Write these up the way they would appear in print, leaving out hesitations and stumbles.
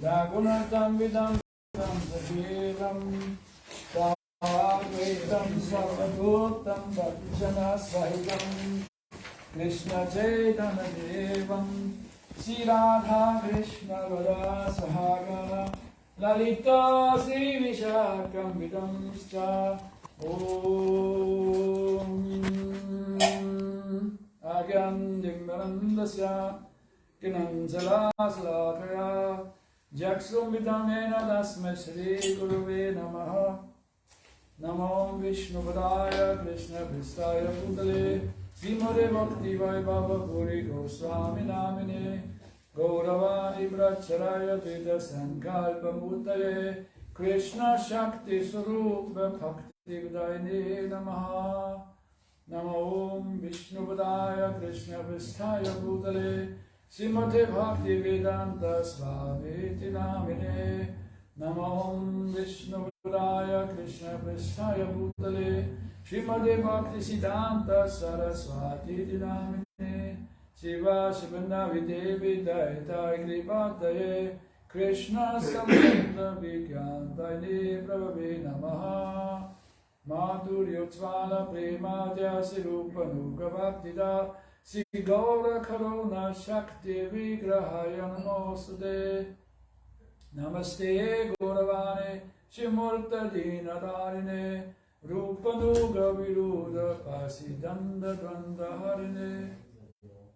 Raghunattam vidam sajivam Sarvaitam sarvabhutam bhajana sahitam Krishna Chaitanya Devam Sri Radha Krishna Vada Sahagana Lalita Sri Vishakam Vidamscha Om Agyandim Varandasya Kinanjala Salakaya Jaksum Vidamena Dasma Shri Guruve Namaha Namo Vishnu Padaya Krishna Pristaya Putale Srimade Bhakti Vaibhava Puri Goswami Namine Gauravani Bracharaya Tita Sankalpa Mutaye Krishna Shakti Swarupa Bhakti Vidayine Namaha Namo Vishnu Padaya Krishna Pristaya Putale Srimade Bhakti Vedanta Swami Namine Namo Vishnu Padaya Krishna Pristaya Bhutale Srimade Bhakti Siddhanta Saraswati Namine Shiva Shivana Videvi Daitai Gripataye Krishna Samanta Vikyantaine Prabhave Namaha Madhuryutsvala Prema Jasi Rupa Nuga Bhaktida Sri Gaura Karuna Shakti Vigrahaya Namostade Namaste Gauravane Shimurta Dina Dharine Rupanuga Viruda Pasidanda Dvanda Harine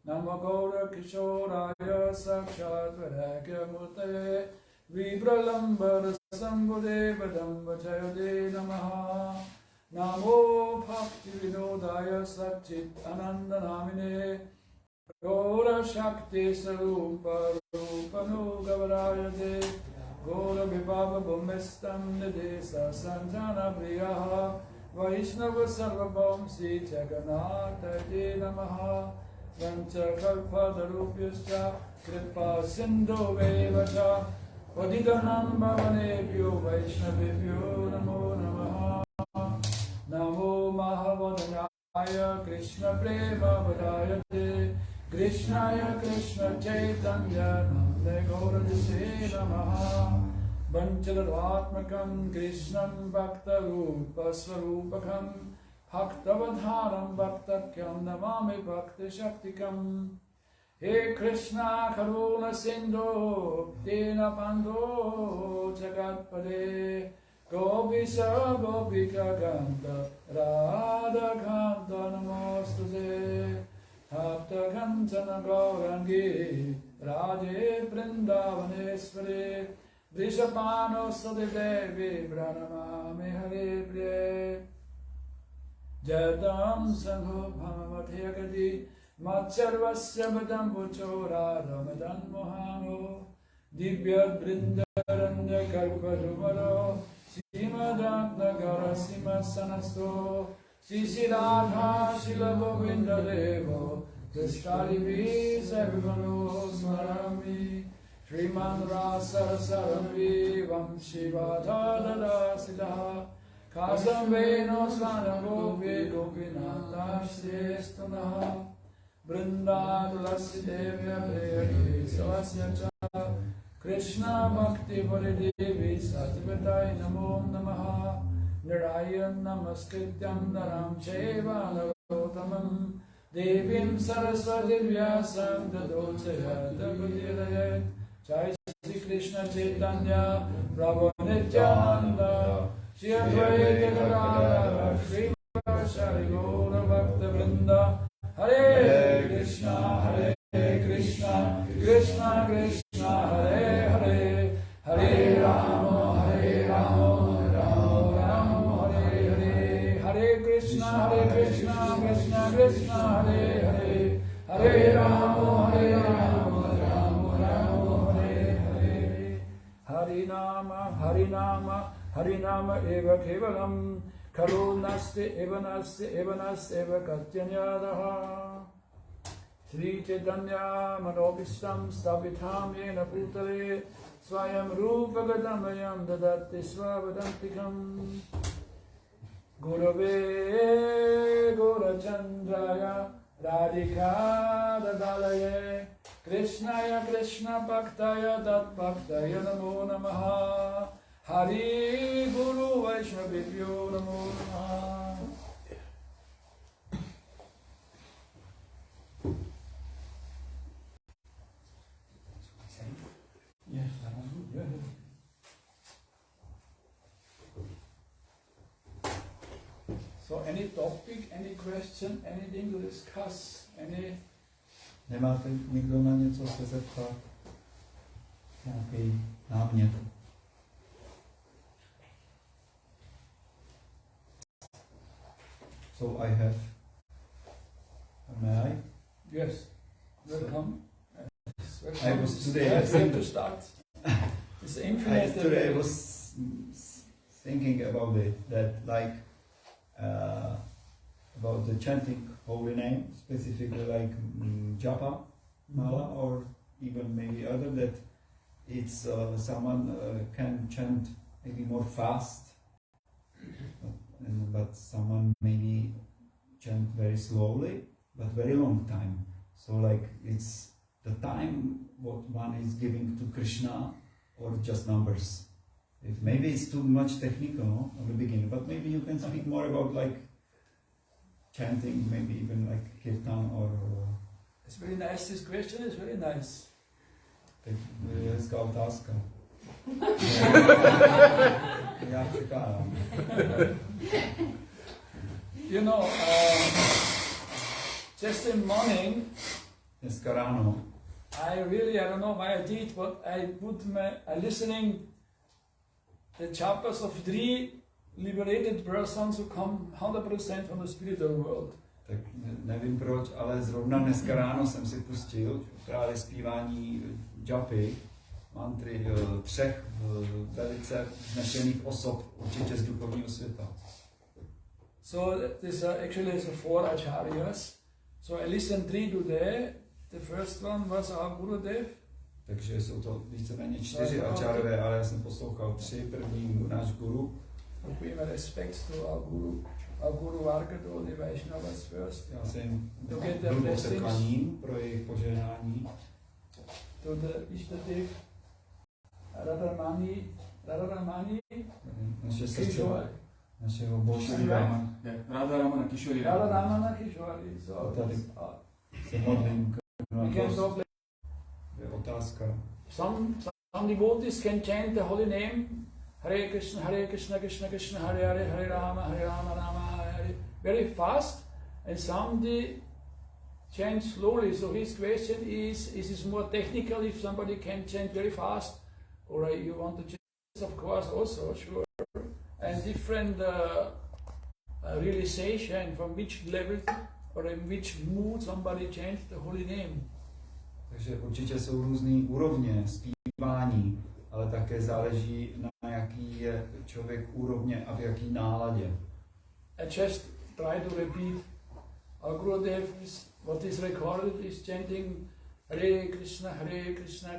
Nama Gaura Kishoraya Sakshat Varakya Murtaye Vibralambara Sambhudeva Dambachayade Namaha Namo Bhakti Vinodaya Satchit Ananda Namine Gaura Shakti Sarupa Rupanuga Varayade Gaura Vibhava Bhumistam Nidesa Sanjana Priyaha Vaishnava Sarvabhaum Sri Jagannatha Namaha Vancha Kalpa Darupyascha Kripa Sindhu Vevacha Paditanam Bhavanebhyo Vaishnavebhyo Namo Namaha Namo Mahavadanyaya Krishna Prema Vadayate Krishnaya Krishna Chaitanya Nande Gaurajase Namaha Vanchalatmakam Krishnam Bhakta Rupa Swarupakam Bhaktavadharam Bhaktakyam Namami Bhakti Shaktikam He Krishna Karuna Sindhu Dina Bandhu Jagatpade Gopisa Gopika Ganda Radha Ganda Namostute Bhakta Kanchana Gaurangi Radhe Vrindavaneshwari Vrishapano Sadidevi Pranamami Hare Priye Jadam Sangho Bhamathayakati Macharvasya Badam Puchora Ramadan Mohano Divya Vrindaranya Kalparumaro Simadantha Garasima Sanasto Sisi Radha Shila Govinda Devo Krishkari Vis Evivano Smarami Shriman Rasa Sarami Vamshivata Dada Siddha Kasam Veno Svana Gopi Gopinata Shrestuna Vrinda Tulasi Devya Priyadi Savasya Cha Krishna Bhakti Paridevi Satyavatai Namo Namaha Narayan Namaskrityam Naram Cheva Narotamam Devim Saraswati Vyasam Tadochaya Tapatirayat Jai Sri Krishna Chaitanya Prabhu Nityananda Shri Advaita Gadadhara Shri Shari Gaura Bhakta Vrinda Hare Krishna Krishna Krishna Hare Hare Hare Rama Rama Rama Hare Hare Hare Krishna Krishna Krishna Hare Hare Hare Rama Rama Hare Hare Harinama Eva Kevalam Kalo Nasti Eva Katyanyadaha Sri Chaitanya Manobishtam Stapitam Yena Putale Swayam Rupa Gadamayam Dadati Swavadantikam Gurave Gurachandraya Radhika Dadalaye Krishnaya Krishna Bhaktaya Dat Bhaktaya Namo Namaha. Hari Guru Vaishnavibhyo Namo Namaha. Yes, so any topic, any question, anything to discuss, any... Nemáte někdo na něco se zeptat? Nějaký námět? So I have... May I? Yes. Welcome. I was today... I have to start. It's infinite. Today I was thinking about it, that like... about the chanting holy name, specifically like japa, mala, or even maybe other, that it's someone can chant maybe more fast, but someone maybe chant very slowly, but very long time. So like it's the time what one is giving to Krishna, or just numbers. If maybe it's too much technical, no, at the beginning, but maybe you can speak more about like chanting, maybe even like kirtan or... It's very nice, this question is very nice. Hezká otázka. Já čekám. You know, just in morning, dneska ráno, I don't know why I did, but I listening the chapters of 3 liberated persons who come 100% from the spiritual world. Tak nevím proč, ale zrovna dneska ráno jsem si pustil právě zpívání džapy, mantry 3 velice vznešených osob, určitě z duchovního světa. So this actually is 4 acharyas. So I listened 3 today. The first one was our Gurudev. Takže jsou to víceméně 4 ačárové, ale já jsem poslouchal 3. První náš guru. We pay respect to our Guru Varga, to the Vaishnavas first. Já se jim to klaním pro jejich požehnání. To the Ishtadev, Radharamani, naše srdce, našeho božího Radharamana Kishori. So tady se modlím je otázka. Some devotees can chant the holy name Hare Krishna, Krishna Krishna, Hare Hare, Hare Rama, Rama Hare, very fast, and some chant slowly. So his question is it more technical if somebody can chant very fast, or you want to chant, of course, also, sure, and different realization from which level or in which mood somebody chants the holy name. Takže určitě jsou různé úrovně zpívání, ale také záleží na jaký je člověk úrovně a v jaký náladě. I just try to repeat. Our Gurudev what is recorded is chanting Hare Krishna,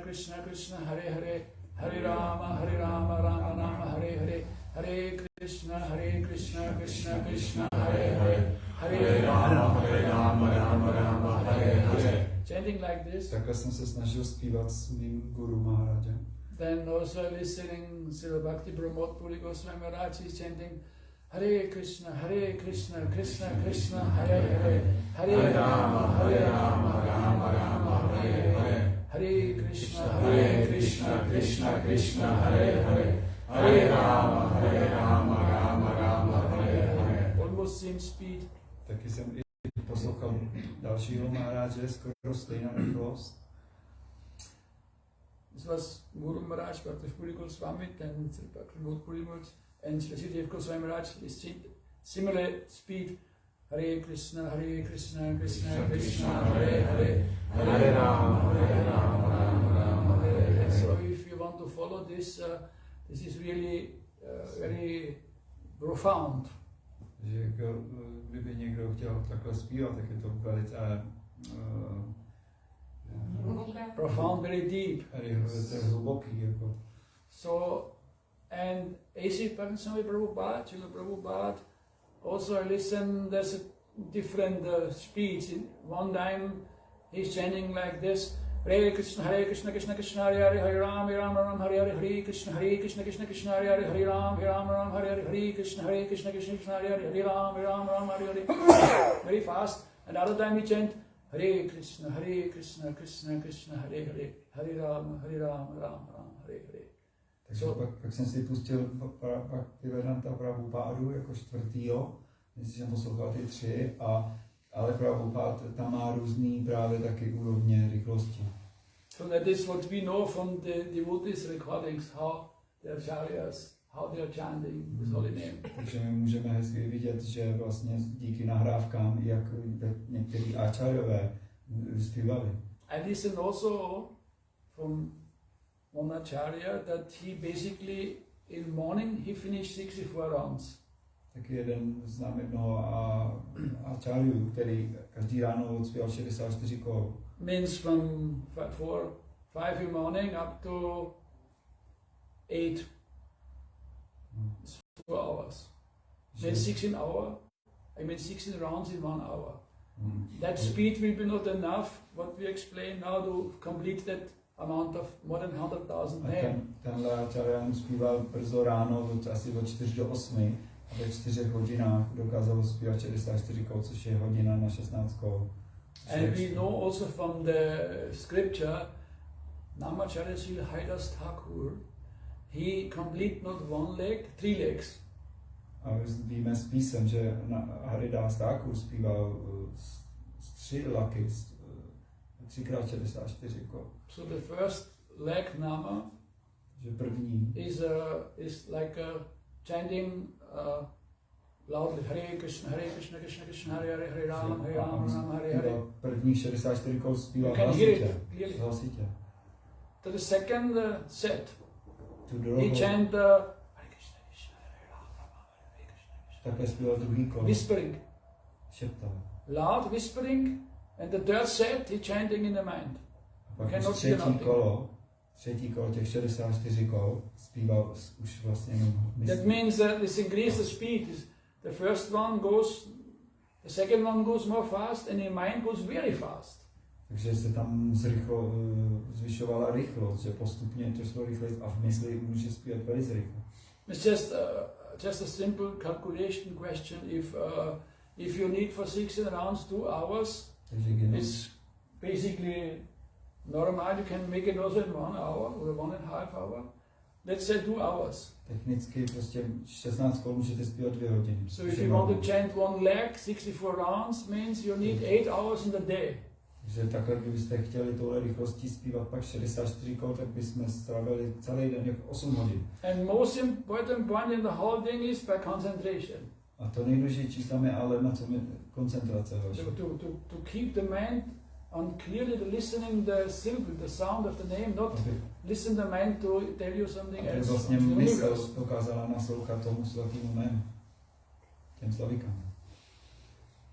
Krishna Krishna, Hare Hare, Hare Rama, Rama Rama, Hare Hare, Hare Krishna, Krishna Krishna, Hare Hare, Hare Rama, Rama, Hare Hare. Chanting like this. Takhle jsem se snažil zpívat s mým guru Maharádžem. Then also listening Srila Bhakti Puri Goswami Maharaj is chanting Hare Krishna, Krishna Krishna, Hare Hare, Hare Rama, Rama Rama, Hare Hare, Hare Krishna, Krishna Krishna, Hare Hare, Hare Rama, Rama Hare Hare. Almost same speed. Taky jsem i poslouchal dalšího Maharádže, skoro stejná rychlost. This was Guru Maharaj, Bhakti Puri Goswami, and Bhakti Puri and Sri Goswami Maharaj is similar speed. Hare Krishna, Krishna Krishna, Hare Hare, Hare Rama, Rama Hare Hare. So if you want to follow this, this is really very profound. Že kdyby někdo chtěl takhle zpívat, tak je to velice profound, very deep. Velice hluboký. Jako. So, and A.C. Padmasambhava Prabhupada, Srila Prabhupada, also I listen, there's a different speeds. One time he's chanting like this, Hare Krishna, Krishna Krishna, Hare Hare, Hare Ram, Ram, Hare Hare, Hare Krishna, Krishna Krishna, Hare Hare, Hare Ram, Ram, Hare Hare, Hare Krishna, Krishna Krishna, Hare Hare, Hare Ram, Ram, Hare Hare. Very fast. Another time we chant Hare Krishna, Krishna Krishna, Hare Hare, Hare Ram, Ram, Hare Hare. Takže pak jsem si pustil Bhaktivedanta Prabhupádu jako čtvrtýho, myslím, že poslouchal ty 3, ale Prabhupád tam má různý právě taky úrovně rychlosti. So that is what we know from the devotees recordings, how their acharyas, how they are chanting this holy name. Takže my můžeme hezky vidět, že vlastně díky nahrávkám, jak některý acharyové zpívali. I listen also from one acharya that he basically in morning he finished 64 rounds. Taky jeden znám jednoho acharyu, který každý ráno odspěl 64 kol. Means from 5 in the morning up to 8. It's 4 hours. Then 16 hours. I mean 16 rounds in 1 hour. That speed will be not enough, what we explain now, to complete that amount of more than 100,000 names. Tenhle acharya zpíval brzo ráno, asi od 4 do 8 a ve 4 hodinách dokázal zpívat 64 kol, což je hodina na 16 kol. And we know also from the scripture, Namacharya Sri Haridas Thakur, he complete not one leg, 3 legs. A víme z písem, že Haridas Thakur zpíval 3 laky, 3x64 kol. So the first leg nama že první is like chanting loudly Hare Krishna, Krishna Krishna, Hare Hare, Hare Ram, Ram, Hare Hare. První 64 kol zpíval hlasitě. To the second set, he chant Hare Krishna, Hare Ram, Hare Krishna. Také zpíval druhý kol. Whispering. Šeptal. Loud whispering, and the third set he chanting in the mind. Pak třetí kolo těch 64 kol zpíval už vlastně jenom mysl. That means that this increase the speed. The first one goes, the second one goes more fast, and your mind goes very fast. Takže se tam zvyšovala rychlost, že postupně to šlo rychleji a v mysli může zpívat velice rychle. It's just a simple calculation question. If you need for 16 rounds 2 hours, it's basically normal. You can make it also in 1 hour or 1.5 hour. Let's say 2 hours. Technicky prostě 16 kol můžete zpívat 2 hodiny. So if you want to chant one leg, 64 rounds means you need 8 hours in the day. Takže takhle, kdybyste chtěli tohle rychlostí zpívat pak 64 kol, tak bychom strávili celý den jako 8 hodin. And most important point in the whole thing is by concentration. A to nejdůležitější tam je ale na co je koncentrace vaše. To keep the mind on clearly listening the syllable, the sound of the name, not listen the mind to tell you something else. Aby vlastně mysl dokázala naslouchat tomu svatému jménu, těm slavikám.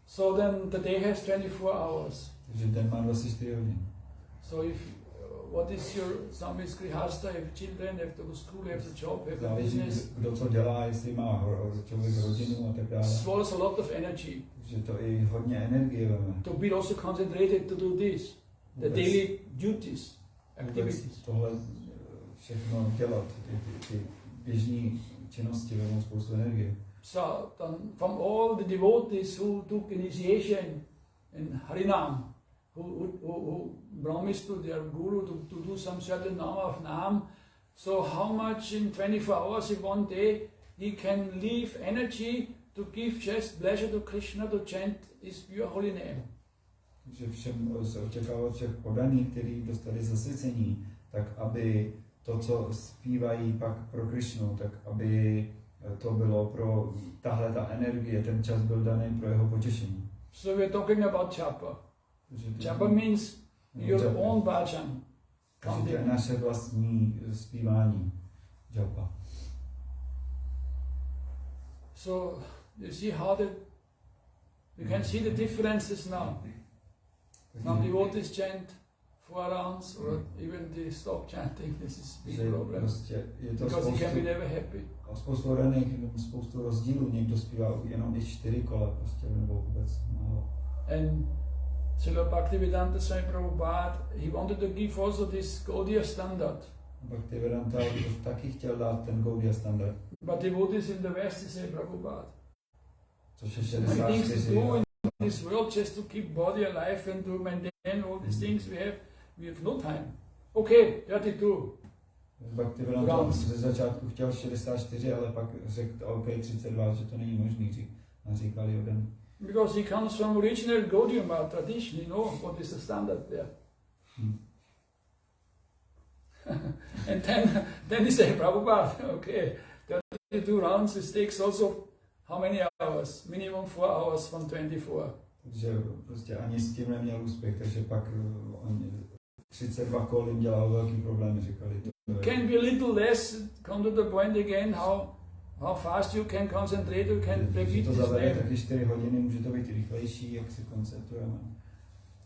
So then the day has 24 hours. Takže den má 24 hodin. So if what is your some is grihasta, if children have to go to school, have to job, have to záleží, business. Kdo co dělá, jestli má člověk rodinu a tak dále. Swallows a lot of energy. Takže to i hodně energie veme. To be also concentrated to do this, the daily duties, activities. Tohle všechno dělat, ty běžní činnosti vemou spoustu energie. So from all the devotees who took initiation in Harinam, who promised to their guru to do some certain number of nam, so how much in 24 hours in one day he can leave energy to give just pleasure to Krishna, to chant his pure holy name. Takže všem se očekává všech podaných, kteří dostali zasvěcení, tak aby to, co zpívají pak pro Krishnu, tak aby to bylo pro tahle ta energie, ten čas byl daný pro jeho potěšení. So we're talking about japa. Japa means your own bhajan. Takže to je naše vlastní zpívání. Japa. So you see how you can see the differences now. Some devotees chant 4 rounds or even they stop chanting. This is a big problem. Because he can be never happy. A spoustu raných, spoustu rozdílů. Někdo zpívá jenom i 4 kola prostě, nebo vůbec málo. And Srila Bhaktivedanta Swami Prabhupada, he wanted to give also this Gaudiya standard. Bhaktivedanta taky chtěl dát ten Gaudiya standard. But devotees in the West say Prabhupada. Což je Many things to 64. do in this world just to keep body alive and to maintain all these things we have no time. Okay, 32. Bhaktivedanta ze začátku chtěl 64, ale pak řekl OK 32, že to není možný, říkal jeden. Because he comes from original Gaudiya tradition, you know what is the standard there. And then he said, Prabhupada, okay, 32 rounds, this takes also how many hours? Minimum 4 hours from 24. Takže prostě ani s tím neměl úspěch, takže pak on 32 kol jim dělal velký problémy, říkali. Can be a little less, come to the point again, how fast you can concentrate, you can repeat to this zavede name. taky 4 hodiny, může to být rychlejší, jak se koncentrujeme.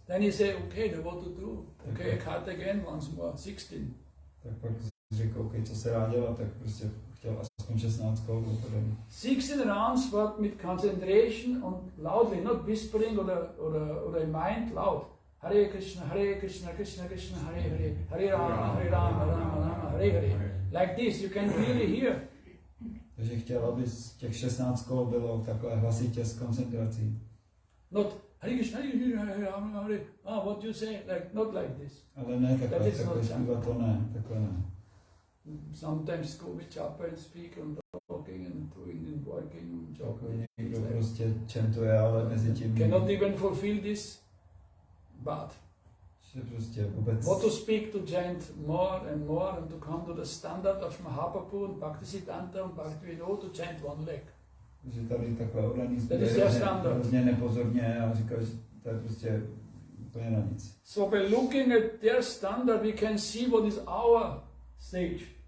Then he said, okay, now what to do? Okay, I cut again once more, 16. Tak pak řekl, OK, co se dá dělat, tak prostě chtěl aspoň 16 kol. 16 rounds, but with concentration on loudly, not whispering or a mind loud. Hare Krishna, Krishna Krishna, Hare Hare, Hare Rama, Rama Rama, Hare Hare. Like this, you can really hear. Takže chtěl, aby z těch 16 kol bylo takhle hlasitě s koncentrací. Not Hare Krishna, Hare Rama, Hare. What you say? Like not like this. Ale ne takhle zpívat to ne, takhle ne. Sometimes go with chapel and speak and talking and doing and working, jogging. Někdo prostě čentuje, ale mezi tím cannot even fulfill this, but že prostě vůbec what to speak, to chant more and to come to the standard of Mahaprabhu and Bhaktisiddhanta and Bhaktivedanta to chant one leg. Že tady takhle odaný hrozně nepozorně a říkal, že to je prostě úplně na nic. So by looking at their standard, we can see what is our stage.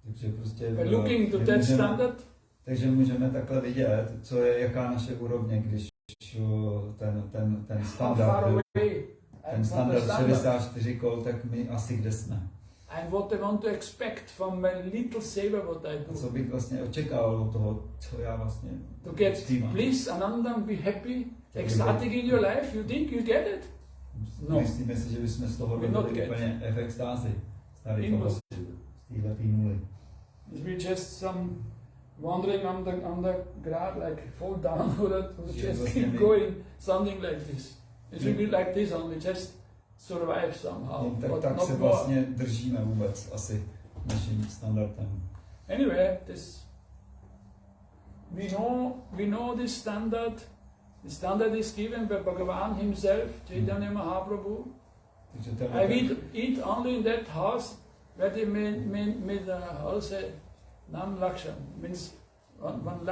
Takže prostě by looking to that standard, takže můžeme takhle vidět, co je, jaká naše úrovně, když ten standard, ten standard 64 kol, tak my asi kde jsme. And what I want to expect from my little seva, what I do. Co bych vlastně očekával od toho, co já vlastně to get bliss, anandam, be happy, ecstatic in your life, you think you get it? No. Myslíme si, že bychom z toho byli úplně v extázi. Impossible. Z této nuly. We just some wandering on the ground, like fall down or just keep going, something like this. It will be like this only, just survive somehow. Tak se vlastně držíme vůbec asi naším standardem. Anyway, this we know this standard. The standard is given by Bhagavan himself, Chaitanya Mahaprabhu. I eat only in that house where they made how say Nam Lakshan, means one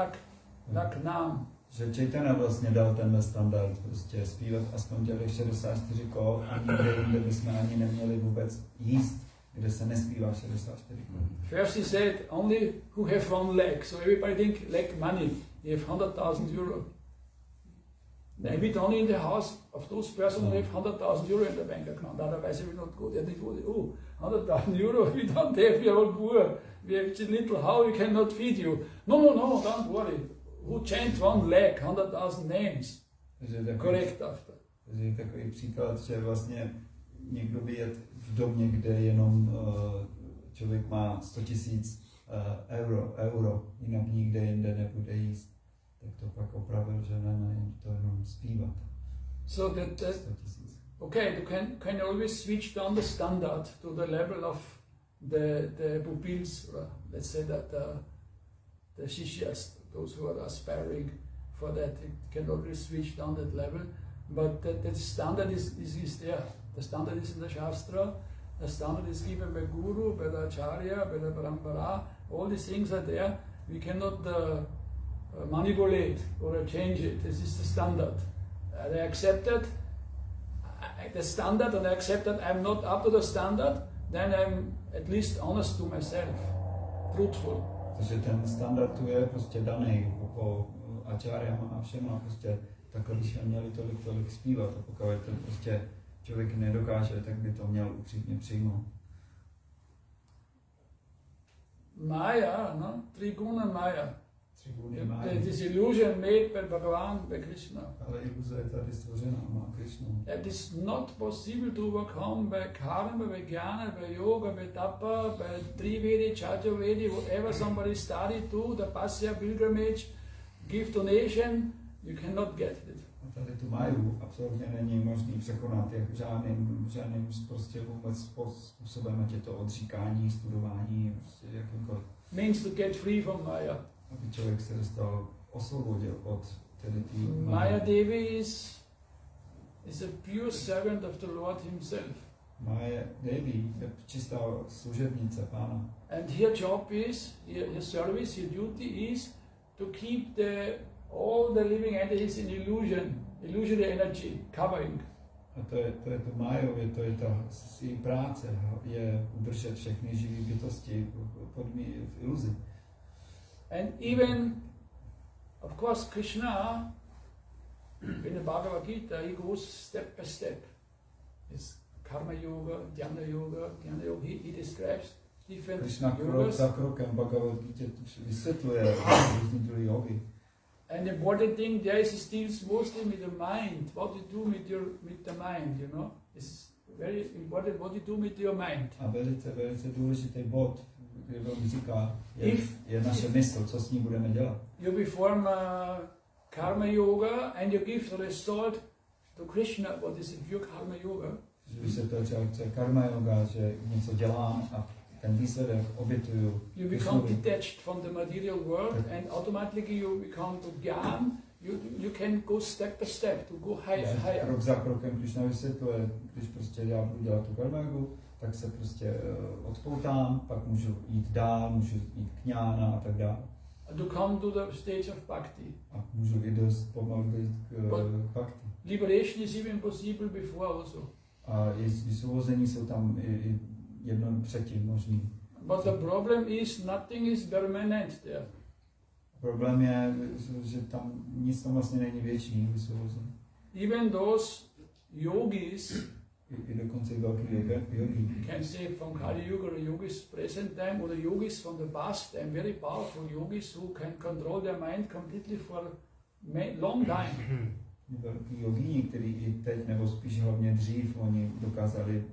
lak nam. Že Chaitanya vlastně dal tenhle standard, prostě zpívat aspoň těch 64 kol a nikde jinde bychom ani neměli vůbec jíst, kde se nespívá 64 kol. First he said, only who have one leg, so everybody think leg money, you have 100,000 euro. They eat only in the house of those persons who have 100,000 euro in the bank account, otherwise they will not go. They think, oh, 100,000 euro, we don't have, we are all poor, we have just little how we cannot feed you. No, don't worry. Who chant one leg, 100,000 names. Correct after. Takže je takový příklad, že vlastně někdo by jet v domě, kde jenom člověk má 100,000 euro, jinak nikde jinde nebude jíst. Tak to pak opravil, že ne, to jenom zpívat. So that okay, you can always switch down the standard to the level of the pupils, let's say that the shishyas, those who are aspiring for that, it can always switch down that level. But the standard is there. The standard is in the Shastra. The standard is given by Guru, by the Acharya, by the Parampara. All these things are there. We cannot manipulate or change it. This is the standard. I accept it, the standard, and I accept that I'm not up to the standard, then I'm at least honest to myself, truthful. Takže ten standard tu je prostě daný po ačáriám a všem a prostě takhle bychom měli tolik zpívat a pokud ten prostě člověk nedokáže, tak by to měl upřímně přijmout. Maya, no? Triguna Maya. 3 guny máji. This illusion made by Bhagavan, by Krishna. Ale iluze je tady stvořena má Krishna. It is not possible to overcome by karma, by jnana, by yoga, by tapa, by trivedi, chaturvedi, whatever somebody studied to, the pasya pilgrimage, give donation, you cannot get it. A tady tu máju absolutně není možný překonat jak žádným prostě vůbec způsobem, ať je to odříkání, studování, prostě jakýmkoliv. Means to get free from Maya. Aby člověk se dostal, osvobodil od tedy tý Maya Devi is a pure servant of the Lord himself. Maya Devi je čistá služebnice Pána. And her job is, her service, her duty is to keep all the living entities in illusory energy, covering. A to je to Májově, to je ta její práce, je udržet všechny živé bytosti v iluzi. And even, of course, Krishna, in the Bhagavad Gita, he goes step by step. It's karma yoga, dhyana yoga. He describes different Krishna krok yogas. za krokem Bhagavad Gita vysvětluje různý druhy jogy. And the important thing there is deals mostly with the mind. What you do with the mind, you know, it's very important. What you do with your mind. A velice důležitý bod, kde on říká, je naše mysl, co s ní budeme dělat. You perform karma yoga and you give the result to Krishna. What is it? Pure karma yoga. Že vysvětluje třeba, co je karma yoga, že něco dělám a ten výsledek obětuju. You become detached from the material world and automatically you become to Gyan. You can go step by step to go higher. Krok za krokem, když vysvětluje, když prostě já budu dělat tu karma yogu, tak se prostě odpoutám, pak můžu jít dál, můžu jít k jnána a tak dále. To come to the stage of Bhakti. A můžu i dost pomalu k Bhakti. Liberation is even possible before also. A vysvobození jsou tam i jedno předtím možný. But the problem is nothing is permanent there. Problém je, že tam nic tam vlastně není věčný vysvobození. Even those yogis, I dokonce i velký yogi. you can say from Kali Yuga or yogis present time or the yogis from the past time, very powerful yogis who can control their mind completely for a long time. Velký jogíni, který i teď, nebo spíš hlavně dřív, oni dokázali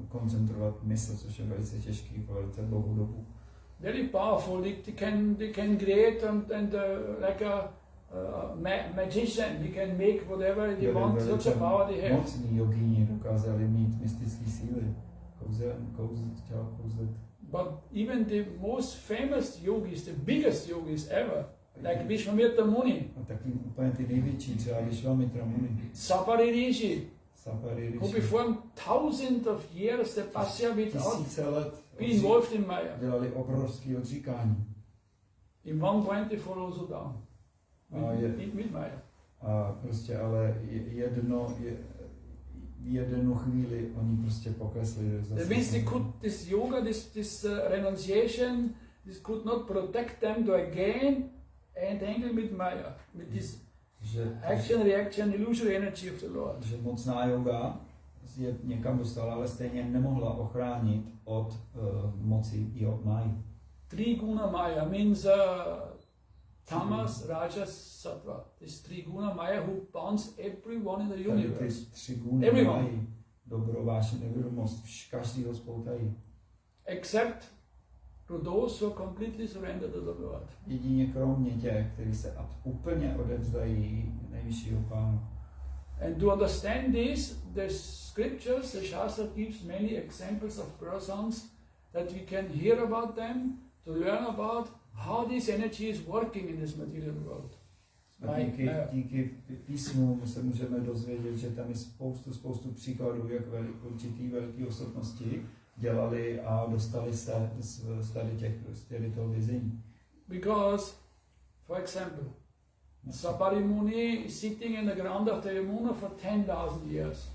koncentrovat mysl, což je velice těžký po velice dlouhou dobu. Very powerful. They can create and like a magician. He can make whatever they want. Such a power they have. Mocní jogíni dokázali mít mystické síly, kouzlet. But even the most famous yogis, the biggest yogis ever, like Vishwamitra Muni, A taky úplně ty největší, třeba Vishwamitra Muni, Sapari Rishi, Sapari who Rishi, performed thousands of years the pasya without tisíce let being involved in Maya. dělali obrovský odříkání. In 124 also down. With Maya. A prostě ale jednu chvíli oni prostě poklesli. That means they could, this yoga, this renunciation, this could not protect them to again entangle with Maya, with this action, reaction, illusory energy of the Lord. Že mocná yoga je někam dostala, ale stejně nemohla ochránit od moci i od Maji. Triguna Maya means Tamas, Rajas, Sattva. This Triguna Maya who bounds everyone in the universe. Ty 3 guny Maji, dobro, vášeň, nevědomost, každýho spoutají. Except to those who completely surrender to the Lord. Jedině kromě těch, kteří se úplně odevzdají nejvyššího Pánu. And to understand this, the scriptures, the Shastra gives many examples of persons that we can hear about them, to learn about how this energy is working in this material world. A díky písmům se můžeme dozvědět, že tam je spoustu příkladů, jak určitý velký osobnosti dělali a dostali se z tady toho vězení. Because, for example, Sapari Muni is sitting in the ground of the Yamuna for 10,000 years.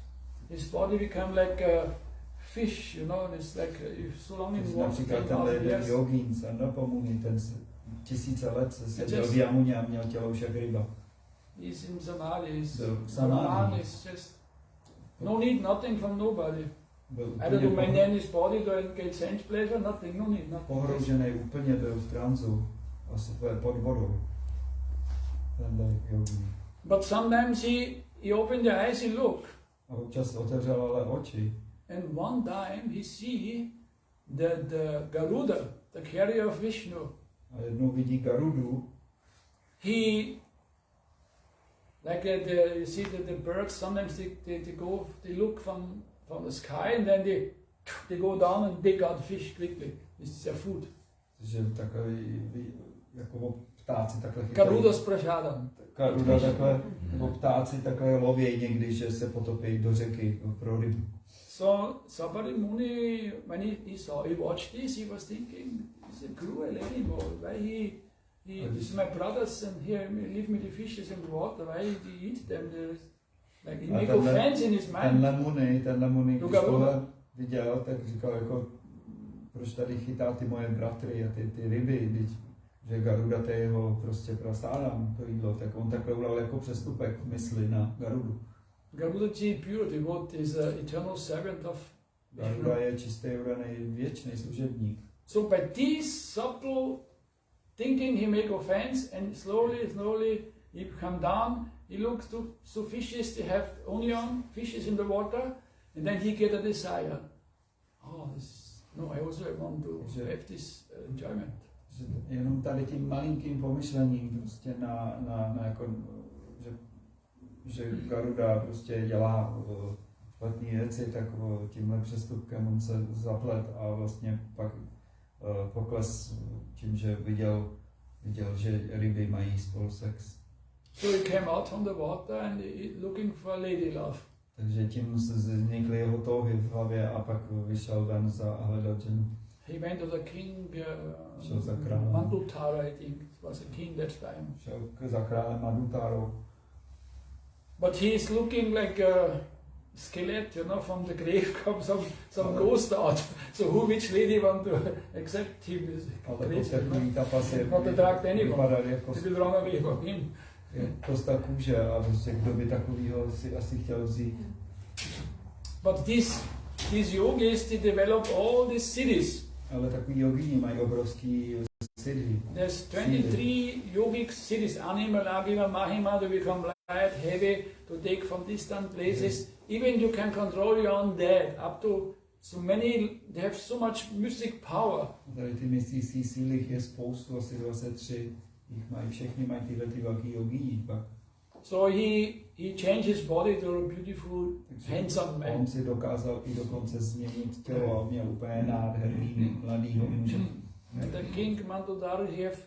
His body became like a fish, you know, it's like so long in water. Například tenhle jeden jogín, Sandapa Muni, ten 1000 let se seděl v Jamuně a měl tělo už jak ryba. He's in Samadhi. Samadhi. Is just no need nothing from nobody. I don't know, maintain his body to get sense pleasure, nothing, no need, nothing. Pohroužený úplně byl v tranzu a pod vodou. tenhle jogín. But sometimes he opened the eyes, he looked. A občas otevřel ale oči. And one time he see the Garuda, the carrier of Vishnu. A jednou vidí Garudu. He, like you see the birds, sometimes they look from the sky and then they go down and dig out fish quickly. This is their food. Že takový, jako ptáci takhle chytají. Garuda sprashadam. Garuda takhle, nebo ptáci takhle lovějí někdy, že se potopí do řeky pro rybu. So Sabari Muni, when he watched this, he was thinking, it's a cruel animal. Why this is my brothers and here leave me the fishes in the water. Why he eat them? Like he make offense in his mind. Tenhle Muni, když tohle viděl, tak říkal jako, proč tady chytá ty moje bratry a ty ryby, že Garuda to je jeho prostě prasádám, to jídlo, tak on takhle udělal jako přestupek v mysli na Garudu. Garuda ji pure devotee is an eternal servant of Garuda je čistý udaný věčný služebník. So by this subtle thinking he make offense and slowly he come down, he looks to fishes, they have onion, fishes in the water, and then he get a desire. I also want to have this enjoyment. Jenom tady tím malinkým pomyšlením prostě na jako, že Garuda prostě dělá špatné věci, tak tímhle přestupkem on se zaplet a vlastně pak pokles tím, že viděl, že ryby mají spolu sex. So he came out from the water and he looking for lady love. Takže tím se vznikly jeho touhy v hlavě a pak vyšel ven za hledat ženu. He went to the king Mandutára. Mandutára, I think, was a king that time. Šel za králem Mandutárou. But he is looking like a skeleton, from the grave comes some ghost out. So which lady want to accept him? Not attract anyone. He will run away from him. Kosta kůže a prostě kdo by takovýho si asi chtěl vzít. But these yogis, they develop all these cities. Ale takový jogíni mají obrovský city. There's 23 yogic cities, Anima, Lagima, Mahima, to become light, heavy, to take from distant places. Even you can control your own death, up to so many, they have so much mystic power. Tady ty mystické síly je spoustu, asi 23. Všichni mají tyhle ty velký jogíni pak. So he changed his body to a beautiful, handsome man. On si dokázal i dokonce změnit tělo a měl úplně nádherný mladýho muže. The king Mandodari, he have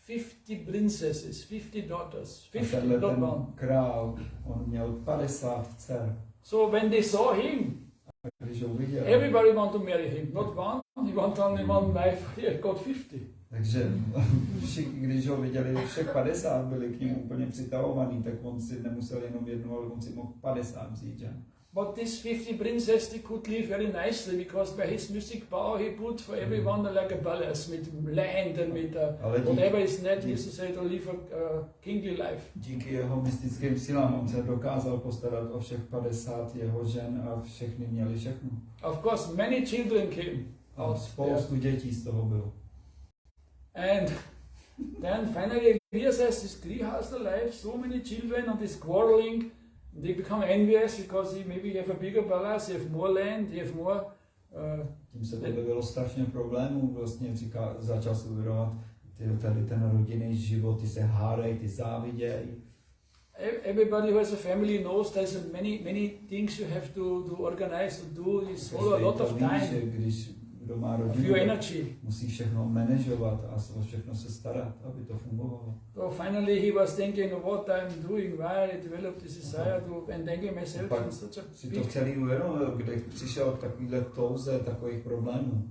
50 princesses, 50 daughters, 50 not one. Král, on měl 50 dcer. So when they saw him, everybody want to marry him, not one, he want only one wife, he got 50. Takže všichni, když ho viděli, všech 50 byli k němu úplně přitahovaní, tak on si nemusel jenom jednu, ale on si mohl 50 vzít, že? But these 50 princes, they could live very nicely because by his mystic power he put for everyone like a palace with land and with whatever is necessary to say to live a kingly life. Díky jeho mystickým silám on se dokázal postarat o všech 50 jeho žen a všechny měli všechno. Of course, many children came. A spoustu dětí z toho bylo. And then finally he says this tree has the life, so many children and this quarreling. They become envious because he maybe have a bigger palace, he have more land, he have more. Tím se objevilo strašně problémů, vlastně začal se uvědomovat, tady ten rodinný život, ty se hádají, ty závidějí. Everybody who has a family knows there's many things you have to organize, to do. It's all a lot of time. Kdo má rodinu, musí všechno manažovat a o všechno se starat, aby to fungovalo. So finally he was thinking of what I'm doing, why I developed this desire to entangle myself in such a si to celý uvědomil, když přišel k takovýhle touze, takových problémů.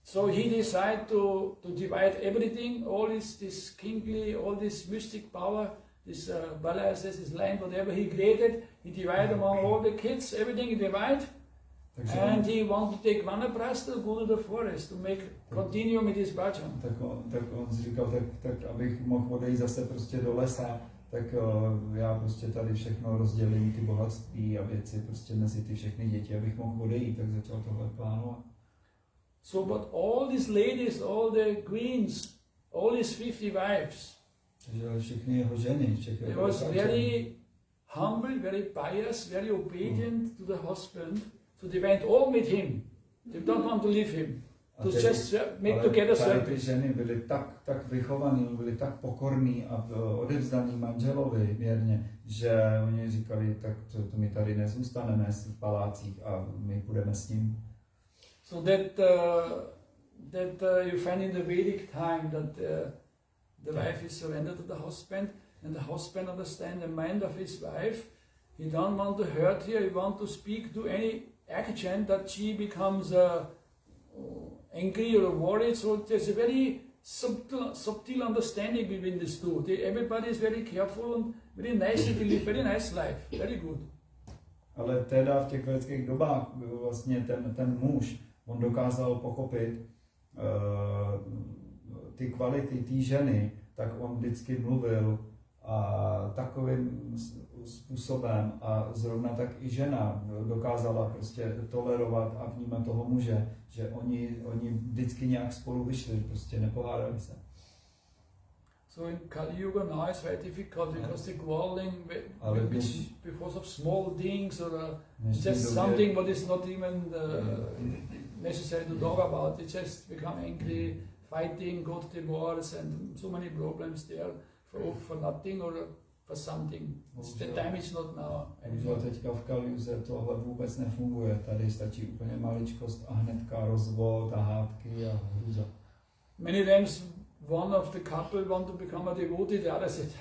So he decided to divide everything, all this kingly, all this mystic power, this palaces, this land, whatever he created, he divided among all the kids, everything he divided. And he wanted to take Vanaprastha to go to the forest to continue with his bhajan. Tak on si říkal, tak abych mohl odejít zase prostě do lesa, tak já prostě tady všechno rozdělím, ty bohatství a věci prostě mezi ty všechny děti, abych mohl odejít, tak začal tohle plánovat. So but all these ladies, all the queens, all these 50 wives. Přežil všechny jeho ženy. He was very humble, very pious, very obedient to the husband. So they went all with him. They don't want to leave him. To just make together service. Ty ženy byly tak vychovaný, byly tak pokorný a odevzdaný manželovi věrně, že oni říkali, tak to my tady nezůstaneme v palácích a my půjdeme s ním. So that you find in the Vedic time that the wife is surrendered to the husband, and the husband understands the mind of his wife. He don't want to hurt her. He want to speak to any action that she becomes angry or worried. So there's a very subtle understanding between these two. Everybody is very careful and very nice. They live very nice life. Very good. Ale teda v těch vědeckých dobách vlastně ten muž, on dokázal pochopit ty kvality té ženy, tak on vždycky mluvil a takovým způsobem a zrovna tak i žena dokázala prostě tolerovat a vnímat toho muže, že oni vždycky nějak spolu vyšli, prostě nepohádali se. So in Kali Yuga now it's very difficult because the quarreling because of small things or just something what is not even necessary to talk about. It just become angry, fighting, go to divorce, and so many problems there for nothing or for something. The time is not now. Teďka v Kaliuze tohle vůbec nefunguje. Tady stačí úplně maličkost a hnedka rozvod a hádky a hruza. Many times one of the couple want to become a devotee, the other said,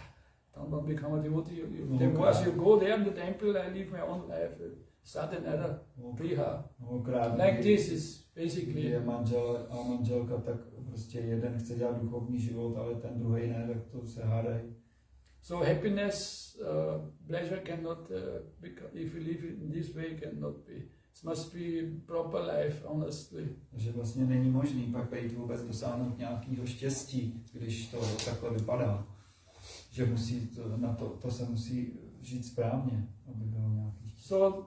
don't want to become a devotee. You go there in the temple, I live my own life. Start another priha. Like this is basically. Je manžel a manželka, tak prostě jeden chce dělat duchovní život, ale ten druhý ne, tak to se hádají. So happiness, pleasure cannot, if you live in this way, cannot be. It must be proper life, honestly. Že vlastně není možný pak být vůbec dosáhnout nějakého štěstí, když to takhle vypadá. Že musí to se musí žít správně, aby bylo nějaký štěstí. So,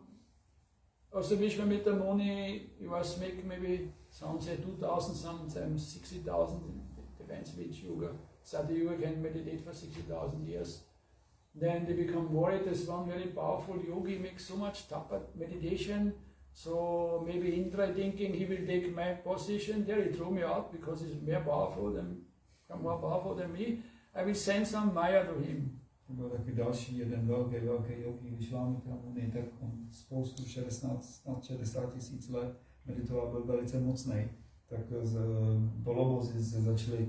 also Vishwamitra Muni, he was making maybe some say 2,000, sometimes 60,000, depends which yoga. Sati yoga can meditate for 60,000 years. Then they become worried. There's one very powerful yogi makes so much tapa meditation. So maybe Indra thinking he will take my position there, he threw me out because he's more powerful than me. I will send some Maya to him. Byl taky další jeden velký yogi, Vishwamitra Muni, tak on spoustu 60 tisíc let meditoval, byl velice mocný. Tak polovozy se začali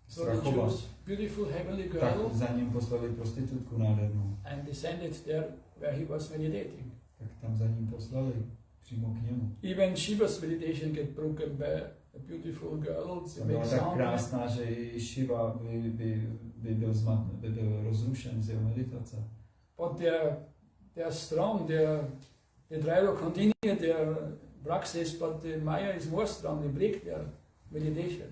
strachovat. Beautiful heavenly girl. Tak za ním poslali prostitutku nádhernou. And descended there where he was meditating. Tak tam za ním poslali přímo k němu. Even Shiva's meditation get broken by a beautiful girl. Byla tak krásná, že i Shiva by byl rozrušen z jeho meditace. But they are strong. They try to continue their practice, but the Maya is more strong. They break their meditation.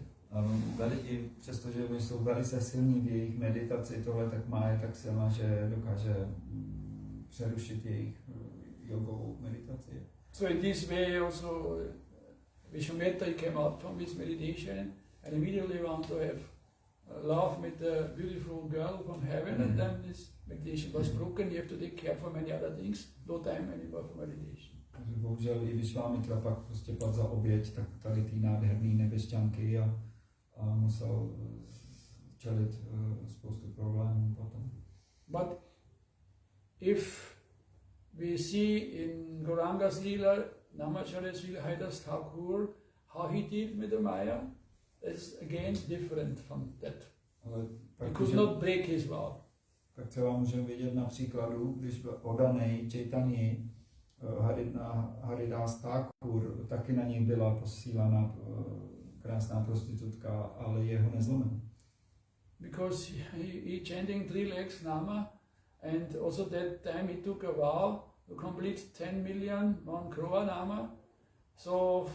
I přestože jsou velice silní v jejich meditaci, tohle tak má je tak silná, že dokáže přerušit jejich jogovou meditaci. So in this way also Vishwamitra came out from his meditation and immediately want to have love with the beautiful girl from heaven, and then this meditation was broken. You have to take care for many other things. No time anymore for meditation. Bohužel i Vishwamitra pak prostě padl za oběť tak tady tý nádherný nebešťanky a musel čelit spoustu problémů potom. But if we see in Gauranga's Leela, Namacharya's Leela, Haridas Thakur, how he dealt with the Maya, is again different from that. He could not break his vow. Tak třeba můžeme vidět na příkladu, když byl odaný Chaitanya, Haridas Thakur, taky na něj byla posílána krásná prostitutka, ale jeho nezlomil. Because he chanting 3 lakhs nama, and also that time he took a vow to complete 10 million, 1 crore nama. So,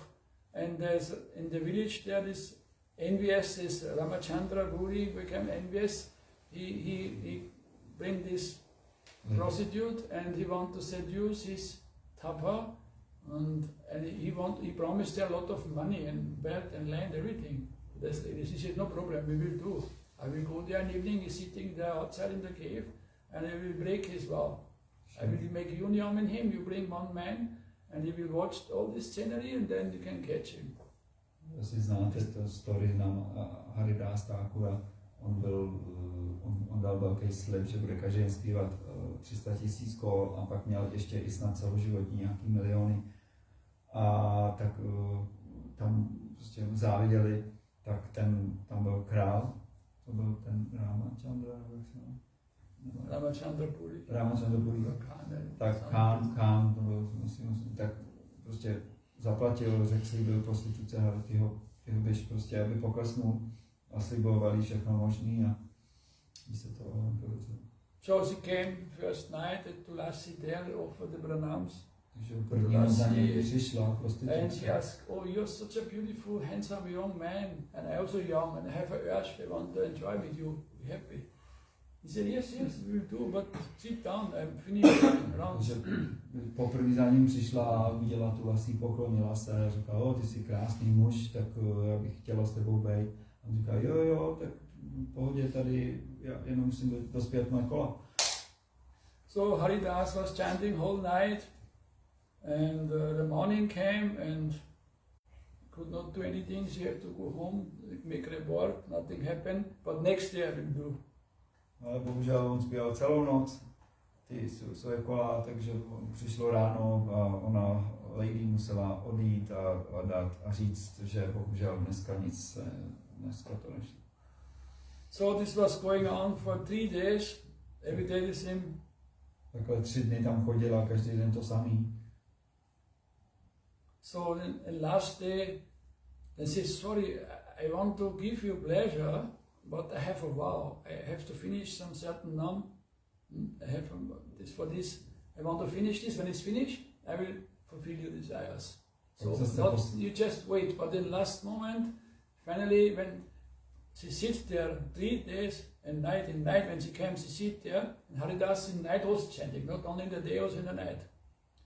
and there's in the village there is envious, this Ramachandra Buri became envious. He bring this prostitute and he want to seduce his tapa, and he promised her a lot of money and wealth and land, everything. This lady, she said, no problem, we will do. I will go there in the evening, he's sitting there outside in the cave, and I will break his vow. I will make union in him, you bring one man, and he will watch all this scenery, and then you can catch him. Asi znáte to story na Haridástáku a on dal velký slib, že bude každý zpívat 300 000 kol a pak měl ještě i snad celoživotní nějaký miliony. A tak tam prostě záviděli, tak tam byl král, to byl ten Ramachandra, Ramachandra, tak Khan, to byl, tak prostě zaplatil, řekl si, byl prostituce, ty ho běž prostě, aby poklesnul a slibovali všechno možný a se to podařilo. So she came first night at Tulasi there, offered the pranams. Takže první noc za ní přišla prostituce. And she asked, oh, you're such a beautiful, handsome young man, and I also young, and I have a urge, I want to enjoy with you, be happy. He said, yes, we will do, but sit down, I'm finished rounds. Poprvé za ním přišla a viděla Tulasi, poklonila se a říkala, ty jsi krásný muž, tak já bych chtěla s tebou být. A on říká, jo, tak v pohodě tady, já jenom musím dospět moje kola. So Haridas was chanting whole night, and the morning came and could not do anything, she had to go home, make report, nothing happened, but next day I will do. Ale bohužel on zpíval celou noc ty svoje kola, takže přišlo ráno a ona lady musela odjít a dát a říct, že bohužel dneska to nešlo. So this was going on for 3 days, every day the same. Takhle 3 dny tam chodila, každý den to samý. So then last day, they said, sorry, I want to give you pleasure, but I have a vow. I have to finish some certain num. I have this for this. I want to finish this. When it's finished, I will fulfill your desires. So not you just wait, but in last moment, finally, when she sits there 3 days and night when she came, she sit there, and Haridas in night was chanting, not only in the day, also in the night.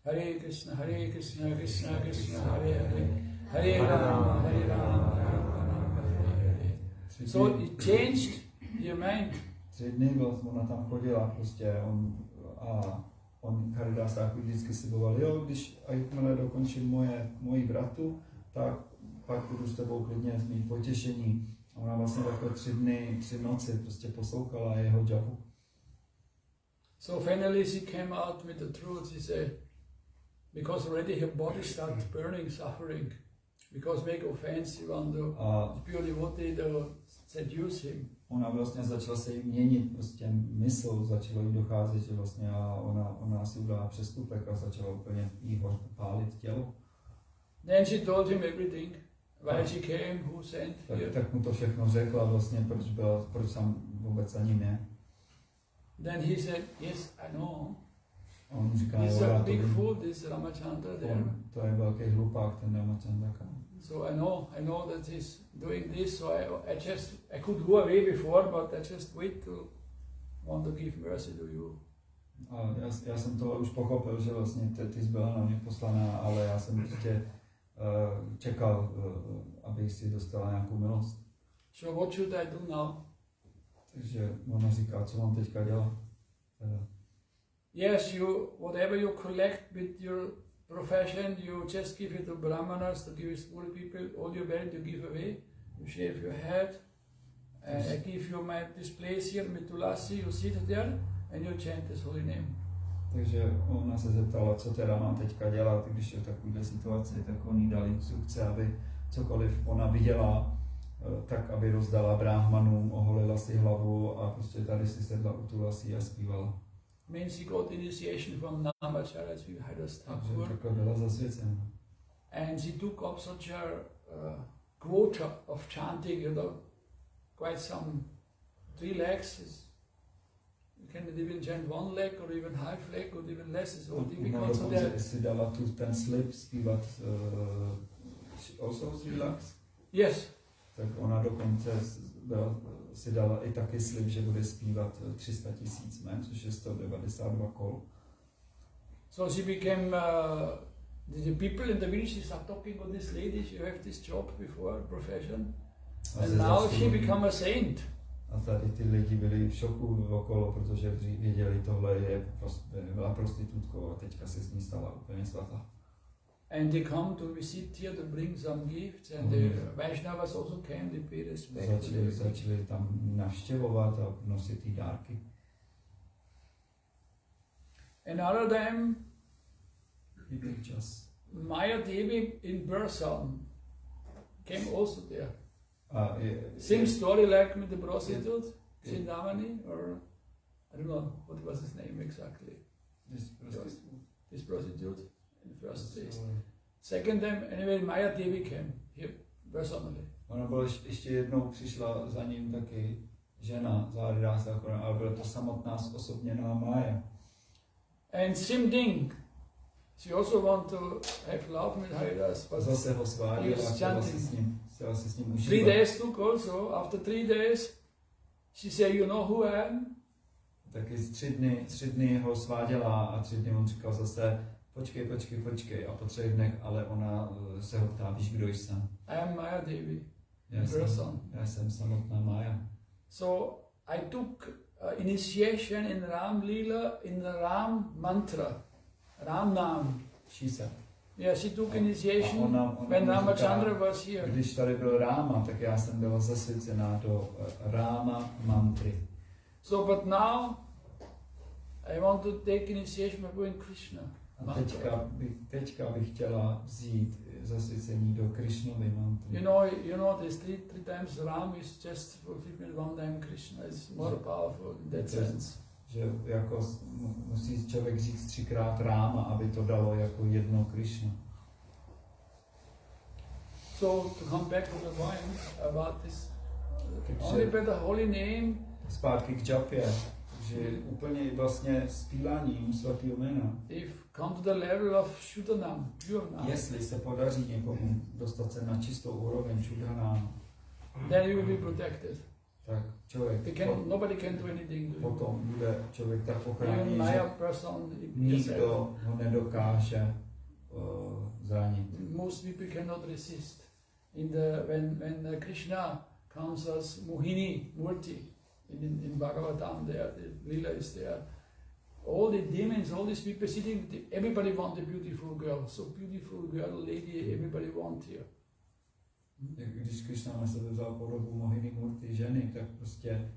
Hare Krishna, Krishna Krishna, Hare Hare, Hare Rama, Hare Rama, Rama Hare. So it changed your mind. 3 dny ona tam chodila prostě, on Haridas tak vždycky sliboval, jo, když jakmile dokončím moji bratu, tak pak budu s tebou klidně mít potěšení. A ona vlastně takhle 3 dny, 3 noci prostě poslouchala jeho jabu. So finally she came out with the truth, she said, because already her body started burning, suffering, because make offense, you want to pure devotee to seduce him. Ona vlastně začala se jí měnit, prostě mysl, začalo jí docházet, že vlastně ona si udělala přestupek a začala úplně jí pálit tělo. Then she told him everything, why she came, who sent her. Tak mu to všechno řekla vlastně, proč tam vůbec za ním je. Then he said, yes, I know. On říká, he's a big fool, this Ramachandra there. To je velký hlupák, ten Ramachandra. So I know that he's doing this, so I could go away before, but I just wait to want to give mercy to you. A já jsem to už pochopil, že vlastně ty jsi byla na mě poslaná, ale já jsem prostě čekal, aby si dostala nějakou milost. So what should I do now? Takže ona říká, co mám teďka dělat. Yes, whatever you collect with your profession, you just give it to brahmanas, to give it to poor people, all your wealth you give away, you shave your head, and I give you this place here, Tulasi, you sit there, and you chant this holy name. Takže ona se zeptala, co teda mám teďka dělat, když je v takovéhle situaci, tak oni dali instrukce, aby cokoliv ona viděla, tak aby rozdala bráhmanům, oholila si hlavu a prostě tady si sedla u Tulasi a zpívala. Means he got initiation from Maharádž with Čakór. And he took up such a quota of chanting, quite some 3 legs. You can even chant 1 leg or even half leg or even less. It's all difficult. So si dala tu ten slib zpívat also 3 legs? Yes. Tak ona dokonce si dala i taky slib, že bude zpívat 300 000 men, což je 192 kol. So she became, the people in the village start talking about this lady, she have this job before, profession. And now she become a saint. A tady ty lidi byli v šoku okolo, protože věděli, tohle byla prostitutkou a teďka se z ní stala úplně svatá. And they come to visit here to bring some gifts, and the Vaishnavas also came to pay respect. Začali tam navštěvovat a nosit jí dárky. Another time, Čas. Maya Devi in Bursam came also there. A Same story like with the prostitute, Sindhamani, or I don't know what was his name exactly. This prostitute in the first place. Second time, anyway, Maya Devi came here personally. Ona byla ještě jednou přišla za ním taky žena za Haridása, ale byla to samotná osobněná Maya. And same thing. She also want to have love with Haridas, but zase ho sváděla, chtěla se s ním užívat. 3 days took also. After 3 days, she said, "You know who I am?" Taky 3 dny ho sváděla a 3 dny on říkal zase počkej a po 3 dnech, ale ona se ho ptá, víš, kdo jsem? I am Maya Devi. Já jsem samotná Maya. So I took initiation in Ram Leela in the Ram mantra, Ram Nam. She said. Yeah, she took initiation when Ramachandra was here. Když tady byl Ráma, tak já jsem byla zasvěcená do Ráma mantry. So, but now I want to take initiation by going Krishna. A teďka bych chtěla vzít zasvěcení do Krishnovy mantry. You know, this three times Ram is just fulfillment, 1 time Krishna is more powerful in that sense. Že jako musí člověk říct 3krát Ráma, aby to dalo jako jedno Krishna. So to come back to the point about this, only by the holy name. Zpátky k džapě, že úplně vlastně zpíváním svatého jména. If come to the level of Shuddhanam, pure Nam. Jestli se podaří někomu dostat se na čistou úroveň Shuddhanam, then you will be protected. Tak člověk nobody can do anything to you. Potom bude člověk tak ochráněný, že nikdo ho nedokáže zranit. Most people cannot resist. When Krishna comes as Mohini Murti in Bhagavatam, there the Lila is there. All the demons, all these people sitting, everybody want a beautiful girl. So beautiful girl, lady, everybody want here. Když Krishna na sebe vzal podobu Mohini Murti ženy, tak prostě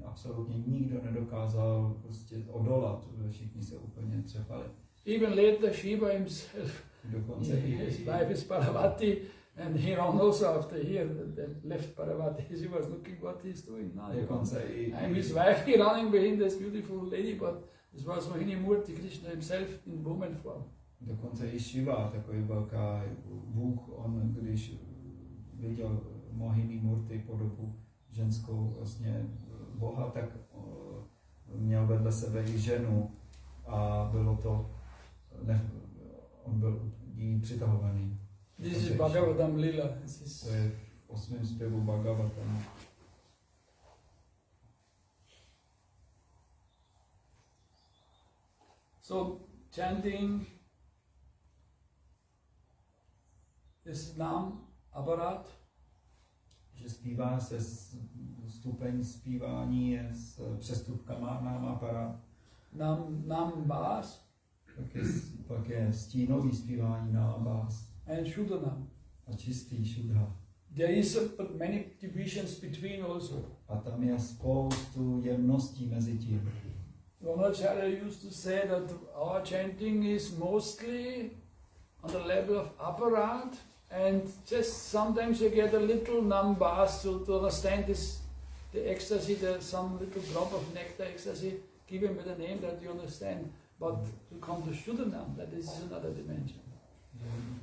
absolutně nikdo nedokázal prostě odolat, všichni se úplně třepali. Even later Shiva himself, his wife is Parvati, and he ran also after here, left Parvati. She was looking what he's doing now. And his wife, he running behind this beautiful lady, but this was Mohini Murti, Krishna himself in woman form. Dokonce i Shiva, takový velká Bůh, on když viděl Mohini Murti podobu ženskou vlastně Boha, tak měl vedle sebe i ženu a bylo to, on byl jí přitahovaný. This is Bhagavatam Lila. To je v 8. zpěvu Bhagavatam. So chanting this Nam aparat. Že zpívá se stupeň zpívání je s přestupkama Nam aparat. Nam bas. Pak je stínový zpívání Nam bas. And Shuddhanam. A čistý Shuddha. There is many divisions between also. A tam je spoustu jemností mezi tím. Ramachandra used to say that our chanting is mostly on the level of aparat, and just sometimes you get a little numbers to understand this, the ecstasy, some little drop of nectar ecstasy, given by the name that you understand. But to come to Shuddhanam, that is another dimension.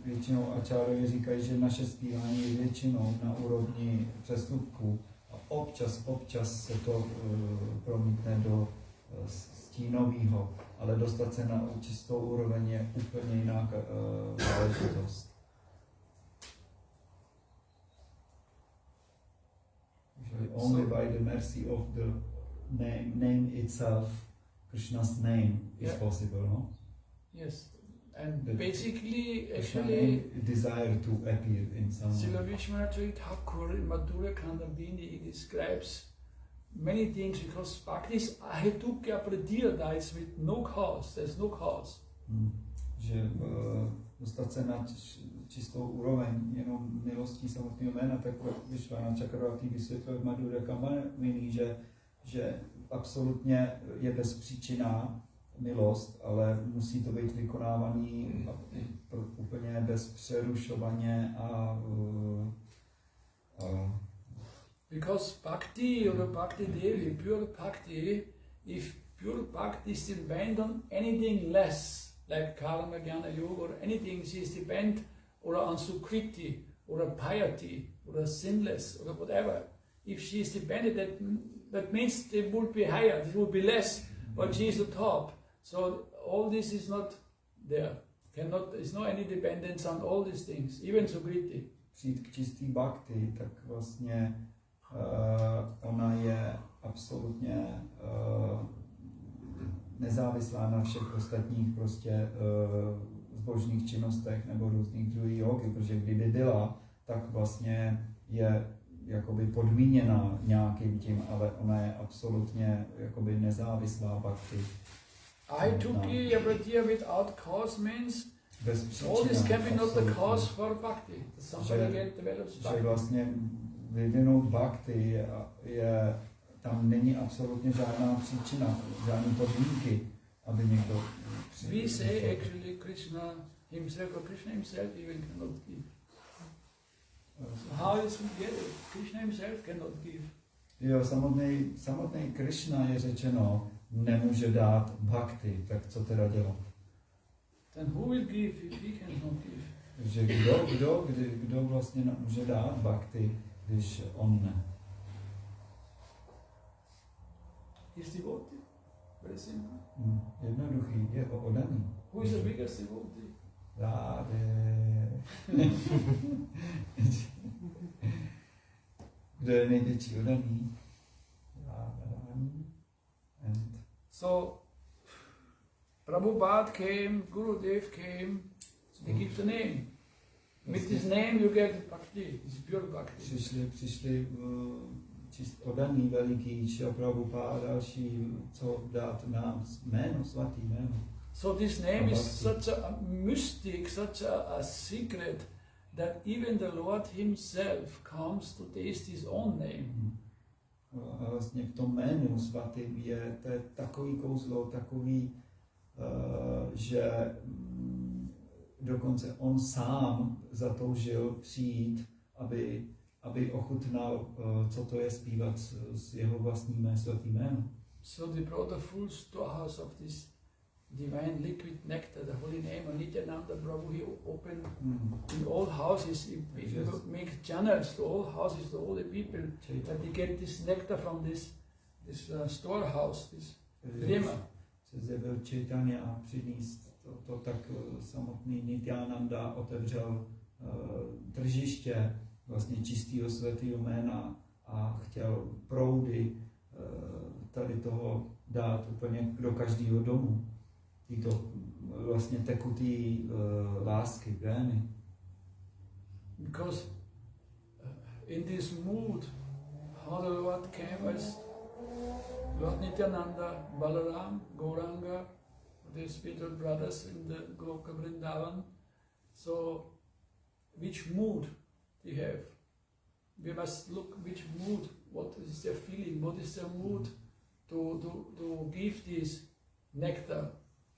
Většinou achárovi říkají, že naše zpívání je většinou na úrovni přestupků a občas se to promítne do stínového, ale dostat se na čistou úroveň je úplně jiná záležitost. Only by the mercy of the name itself, Krishna's name is possible, no? Yes. And basically, actually, desire to appear in some. Srila Vishwanath Čakór in Madhura Kandambini describes many things because Bhakti is ahetuka pradiyadais with no cause. There's no cause. Že dostat se na čistou úroveň jenom milostí samotného jména, tak když Vána Čakór vysvětlil v Madhurya Kamini, že absolutně je bezpříčinná milost, ale musí to být vykonávaný úplně bez přerušovaně a because Bhakti or Bhakti Devi, pure Bhakti, if pure Bhakti is dependent on anything less, like karma, jnana, yoga, or anything, she is dependent or on sukriti, or a piety, or a sinless, or whatever. If she is dependent, that means it would be higher, it would be less, but she is the top. So all this is not there. There's no any dependence on all these things, even sukriti. Přijít k čistý bhakti, tak vlastně ona je absolutně nezávislá na všech ostatních prostě zbožných činnostech nebo různých druhých jogy, protože kdyby byla, tak vlastně je jakoby podmíněna nějakým tím, ale ona je absolutně jakoby nezávislá bhakti. Ahetuki yavratya without cause means all this can be not the cause for bhakti. Somebody again develops bhakti. Že vlastně vyvinout bhakti je, tam není absolutně žádná příčina, žádné podmínky, aby někdo We say actually Krishna himself, or Krishna himself even cannot give. So how is he get it? Krishna himself cannot give. Jo, samotný Krishna je řečeno, nemůže dát bhakti, tak co teda dělat? Then who will give if he cannot give? Že kdo vlastně může dát bhakti, když on ne? He's devotee. Very simple. Jednoduchý, je oddaný. Who is the biggest devotee? Ráde. Kdo je největší oddaný? So, Prabhupada came, Gurudev came, they give the name. With this name you get bhakti, it's pure bhakti. Přišli oddaný veliký Šrila Prabhupada a další, co dát nám jméno, svatý jméno. So this name is such a mystic, such a secret, that even the Lord himself comes to taste his own name. A vlastně v tom jménu svatým je takový kouzlo, takový, že dokonce on sám zatoužil přijít, aby ochutnal, co to je zpívat s jeho vlastním svatým jménem. So they brought a full storehouse of this divine liquid nectar, the holy name of Nityananda Prabhu. He opened in all houses, he make channels to all houses, to all the people, that they get this nectar from this storehouse, this prema. Se zjevil Chaitanya a přiníst to tak samotný Nityananda otevřel tržiště vlastně čistého svatého jména a chtěl proudy tady toho dát úplně do každého domu. Tyto vlastně tekutý lásky, věny. Because in this mood, how the Lord came as Lord Nityananda, Balaram, Gauranga, the spiritual brothers in the Goloka Vrindavan. So, which mood they have? We must look which mood, what is their feeling, what is their mood to give this nectar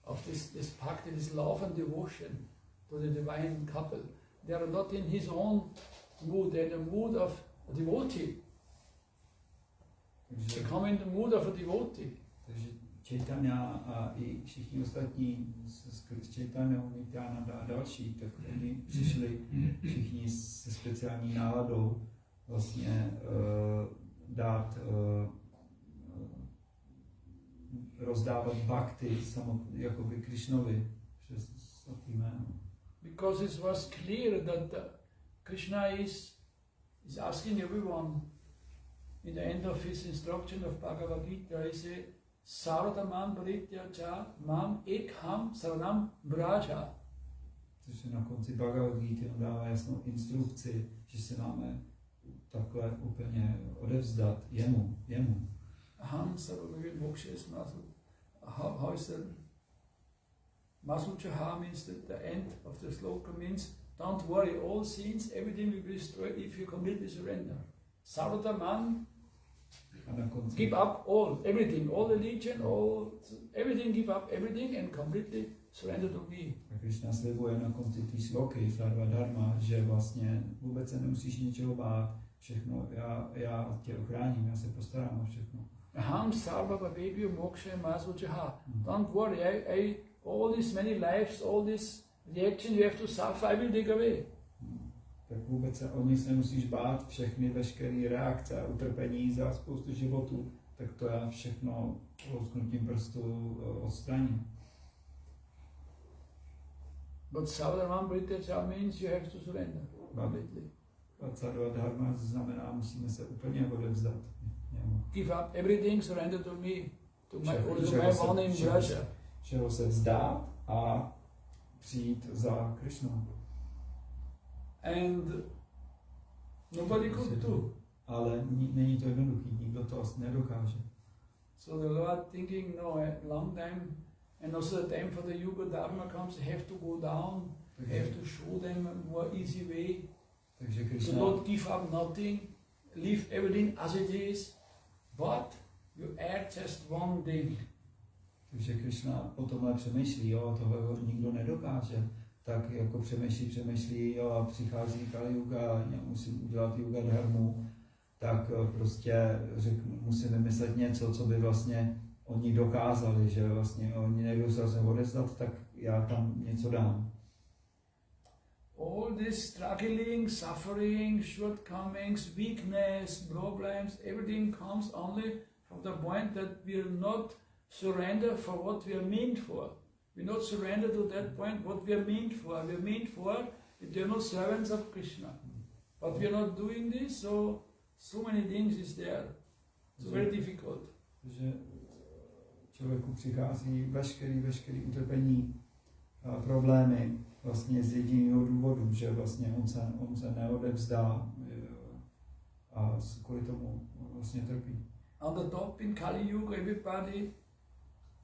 of this bhakti, this love and devotion to the divine couple. They are not in his own mood, they are in the mood of a devotee. They come in the mood of a devotee. Takže Chaitanya a i všichni ostatní s Chaitanyou, Nityananda a další, tak oni přišli všichni se speciální náladou vlastně dát rozdávat bhakti jakoby Krishnovi přes svatý jméno. Because it was clear that Krishna is asking everyone in the end of his instruction of Bhagavad Gita, he said, Sarvadhamam parityaja mam ekham saranam vraja. Což je na konci Bhagavad Gita, on dává jasnou instrukci, že se máme takhle úplně odevzdat jemu. Aham sarvabhavi mokshes masu. How is that? Masuchaha means that the end of the sloka means don't worry, all sins, everything will be destroyed if you completely surrender. Sarvataman, give up all, everything, all religion, everything, give up everything and completely surrender to me. Krishna slibuje na konci té sloky, sarva dharma, že vlastně vůbec se nemusíš ničeho bát, všechno, já tě ochráním, já se postarám o všechno. Aham sarva bhavebhyo moksha masuchaha. Don't worry, all these many lives, all this reaction you have to suffer, I will take away. Tak vůbec se o nic nemusíš bát, všechny veškeré reakce a utrpení za spoustu životů, tak to já všechno lusknutím prstu odstraním. But Sarvadharma Parityajya means you have to surrender completely. Sarva dharma znamená, musíme se úplně odevzdat. Give up everything, surrender to me, to my one in pleasure. Všeho se vzdát a přijít za Krishnou. And nobody could do. Ale není to jednoduchý, nikdo to asi nedokáže. So the Lord thinking, no, a long time, and also the time for the Yuga Dharma comes, you have to go down, you have to show them a more easy way. Takže Krishna, to not give up nothing, leave everything as it is, but you add just one thing. Takže Krishna o tomhle přemýšlí, jo, tohle nikdo nedokáže. Tak jako přemýšlí, jo, a přichází Kali Yuga, musím udělat Yuga dharmu, tak prostě musím vymyslet něco, co by vlastně oni dokázali, že vlastně oni nejdou se odezdat, tak já tam něco dám. All this struggling, suffering, shortcomings, weakness, problems, everything comes only from the point that we are not surrender for what we are meant for. We not surrender to that point what we are meant for. We are meant for eternal servants of Krishna. But we are not doing this, so many things is there. It's very difficult. Že člověku přichází veškerý utrpení a problémy vlastně z jediného důvodu, že vlastně on se neodevzdá a kvůli tomu vlastně trpí. On the top in Kali Yuga, everybody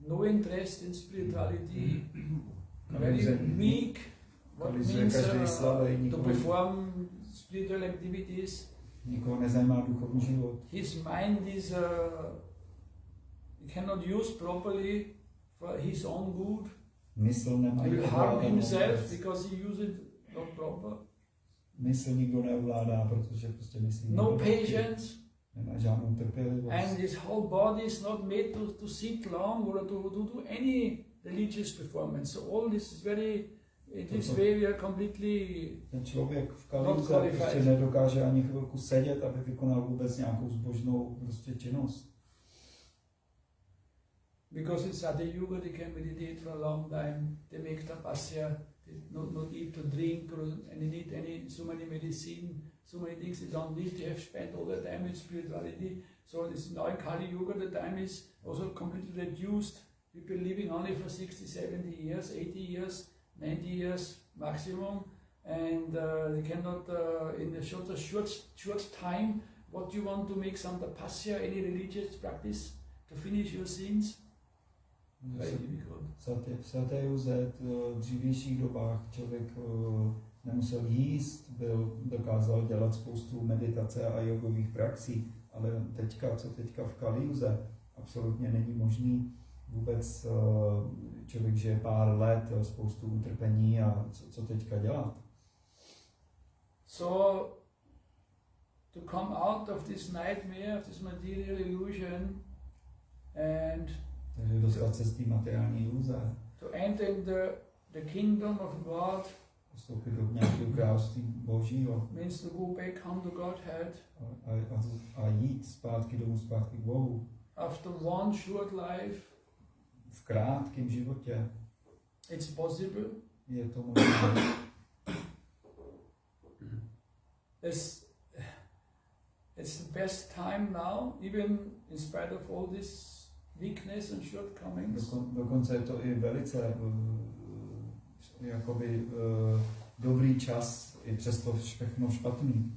no interest in spirituality, very weak, what means to perform spiritual activities. Nikoho nezajímá duchovní život. His mind is, he cannot use properly for his own good. Mysl nemá. He will harm himself because he use it not proper. Mysl nikdo neovládá, protože prostě myslí. No patience. Nemá žádnou trpělivost. And his whole body is not made to sit long or to do any religious performance. So all this is very, in this way we are completely. Ten člověk v Kali prostě nedokáže ani chvilku sedět, aby vykonal vůbec nějakou zbožnou prostě činnost. Because in Satya Yuga they can meditate for a long time, they make tapasya, they not eat or drink or any need so many medicine, so many things they don't need, they have spent all their time in spirituality. So this now in Kali Yuga the time is also completely reduced. People living only for 60, 70 years, 80 years, 90 years maximum, and they cannot in the short time what you want to make some tapasya, any religious practice to finish your sins. V Saté Juze v dřívějších dobách člověk nemusel jíst, dokázal dělat spoustu meditace a jogových praxí, ale teďka v Kali Juze absolutně není možný vůbec člověk žije pár let, spoustu utrpení a co teďka dělat. So to come out of this nightmare, of this material illusion and takže dostat se z té materiální iluze. To enter in the kingdom of God. Vstoupit do nějakého království Božího. Means to go back home to Godhead. A jít zpátky k Bohu. After one short life. V krátkém životě. It's possible. Je to možné. It's the best time now, even in spite of all this weakness and shortcomings. Dokonce je to i velice dobrý čas i přesto všechno špatný.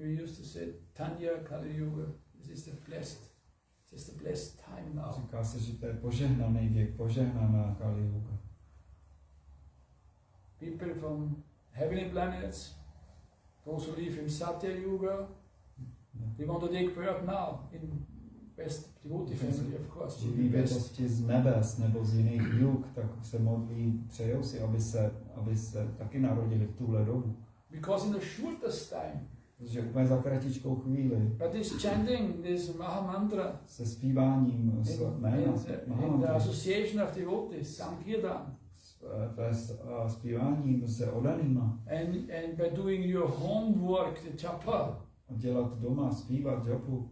We used to say Tanya Kali Yuga. This is the blessed time now. Říká se, že to je požehnaný věk, požehnaná Kali Yuga. People from heavenly planets, those who live in Satya Yuga, they want to take birth now in best devotee family, of course. Živí bytosti z nebes nebo z jiných jug, tak se modlí, přejou si, aby se taky narodili v tuhle dobu. Because in the shortest time, protože úplně za kratičkou chvíli, but this chanting, this Maha Mantra, se zpíváním in the association of devotees, Sankirtan, zpíváním se odanýma, and by doing your homework, the japa, dělat doma, zpívat japu,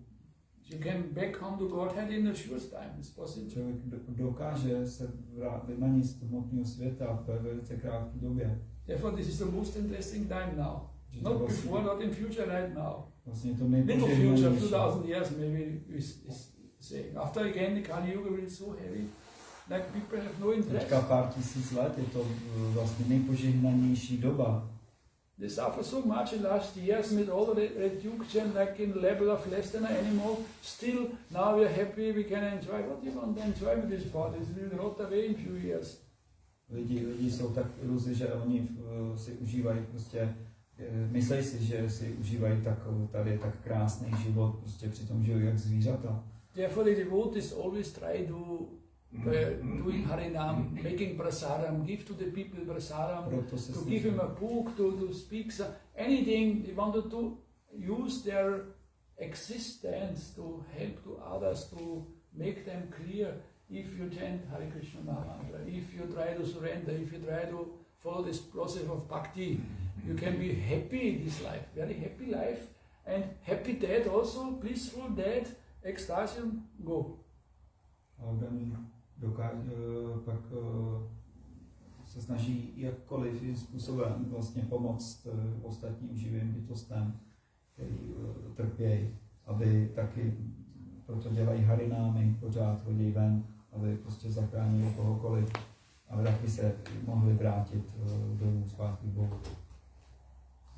you can back home to Godhead in the short time. It's possible. Člověk dokáže se vymanit z hmotného světa ve velice krátké době. Therefore, this is the most interesting time now. Not before, not in future, right now. Vlastně to little future, 2000 years maybe is saying. After again, the Kali Yuga will be so heavy, like people have no interest. Teďka pár tisíc let je to vlastně nejpožehnanější doba. They suffer so much in last years with all the reduction, like in the level of less than an animal. Still, now we are happy, we can enjoy. What do you want to enjoy with this body? It will rot away in few years. Lidi jsou tak v iluzi, že oni si užívají prostě, myslí si, že si užívají tady tak krásný život, prostě přitom žijou jak zvířata. Therefore the devotees always try to doing Harinam, making prasadam, give to the people prasadam, to give him a book, to speak anything. They wanted to use their existence to help to others, to make them clear. If you chant Hare Krishna Mahamantra, if you try to surrender, if you try to follow this process of Bhakti, you can be happy in this life, very happy life, and happy death also, blissful death, ecstasium, go. Pak se snaží jakkoliv způsobem vlastně pomoct ostatním živým bytostem, který trpějí, aby taky proto dělají harinámy, pořád chodí ven, aby prostě zachránili kohokoliv, aby taky se mohli vrátit domů zpátky k Bohu.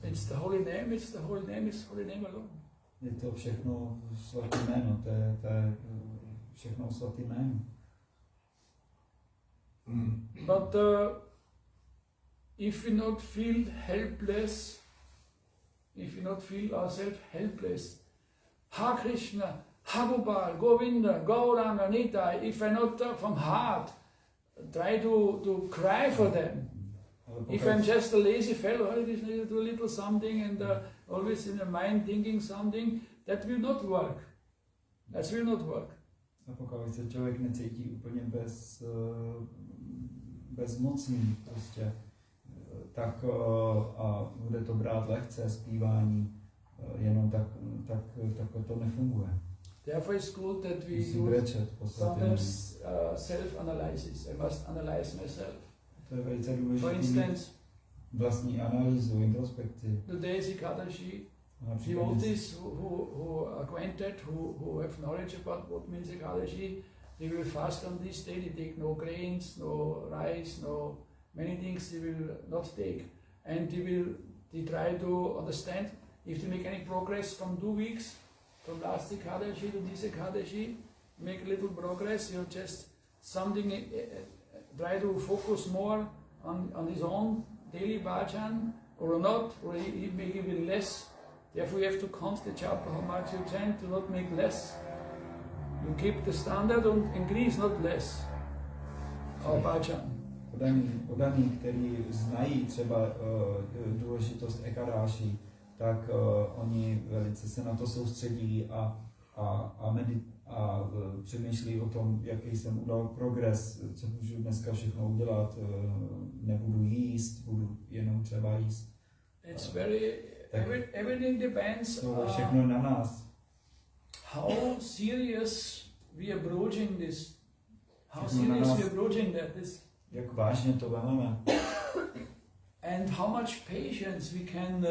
It's the holy name, it's the holy name, it's the holy name alone. Je to všechno svatý jméno, to je všechno svatý jméno. But if we not feel helpless, if we not feel ourselves helpless, Ha Krishna, Ha Gopal, Govinda, Gauranga, Nitai, if I not from heart try to cry for them, if I'm just a lazy fellow, I just need to do a little something and always in the mind thinking something, that will not work. That will not work. A pokud se člověk necítí úplně bezmocný, prostě, tak a bude to brát lehce, zpívání, jenom tak to nefunguje. Therefore it's good that we do sometimes self-analysis. I must analyze myself. To je velice důležité. For instance, vlastní analýzu, introspekci. Today's Ekadashi, devotees who are acquainted, who have knowledge about what means Ekadashi, they will fast on this day. They take no grains, no rice, no many things they will not take, and they try to understand if they make any progress from 2 weeks, from last Ekadashi to this Ekadashi, make a little progress. You just something. Try to focus more on his own daily bhajan or not, or he make even less. Therefore you have to count the japa, how much you chant, to not make less. You keep the standard and increase, not less. Our bhajan. Podaní, který znají třeba důležitost Ekadáši, tak oni velice se na to soustředí a přemýšlí o tom, jaký jsem udělal progres, co můžu dneska všechno udělat, nebudu jíst, budu jenom třeba jíst. It's very, everything depends on všechno na nás. How serious we are approaching this. How serious we are approaching that. Jak vážně to vezmeme. And how much patience we can,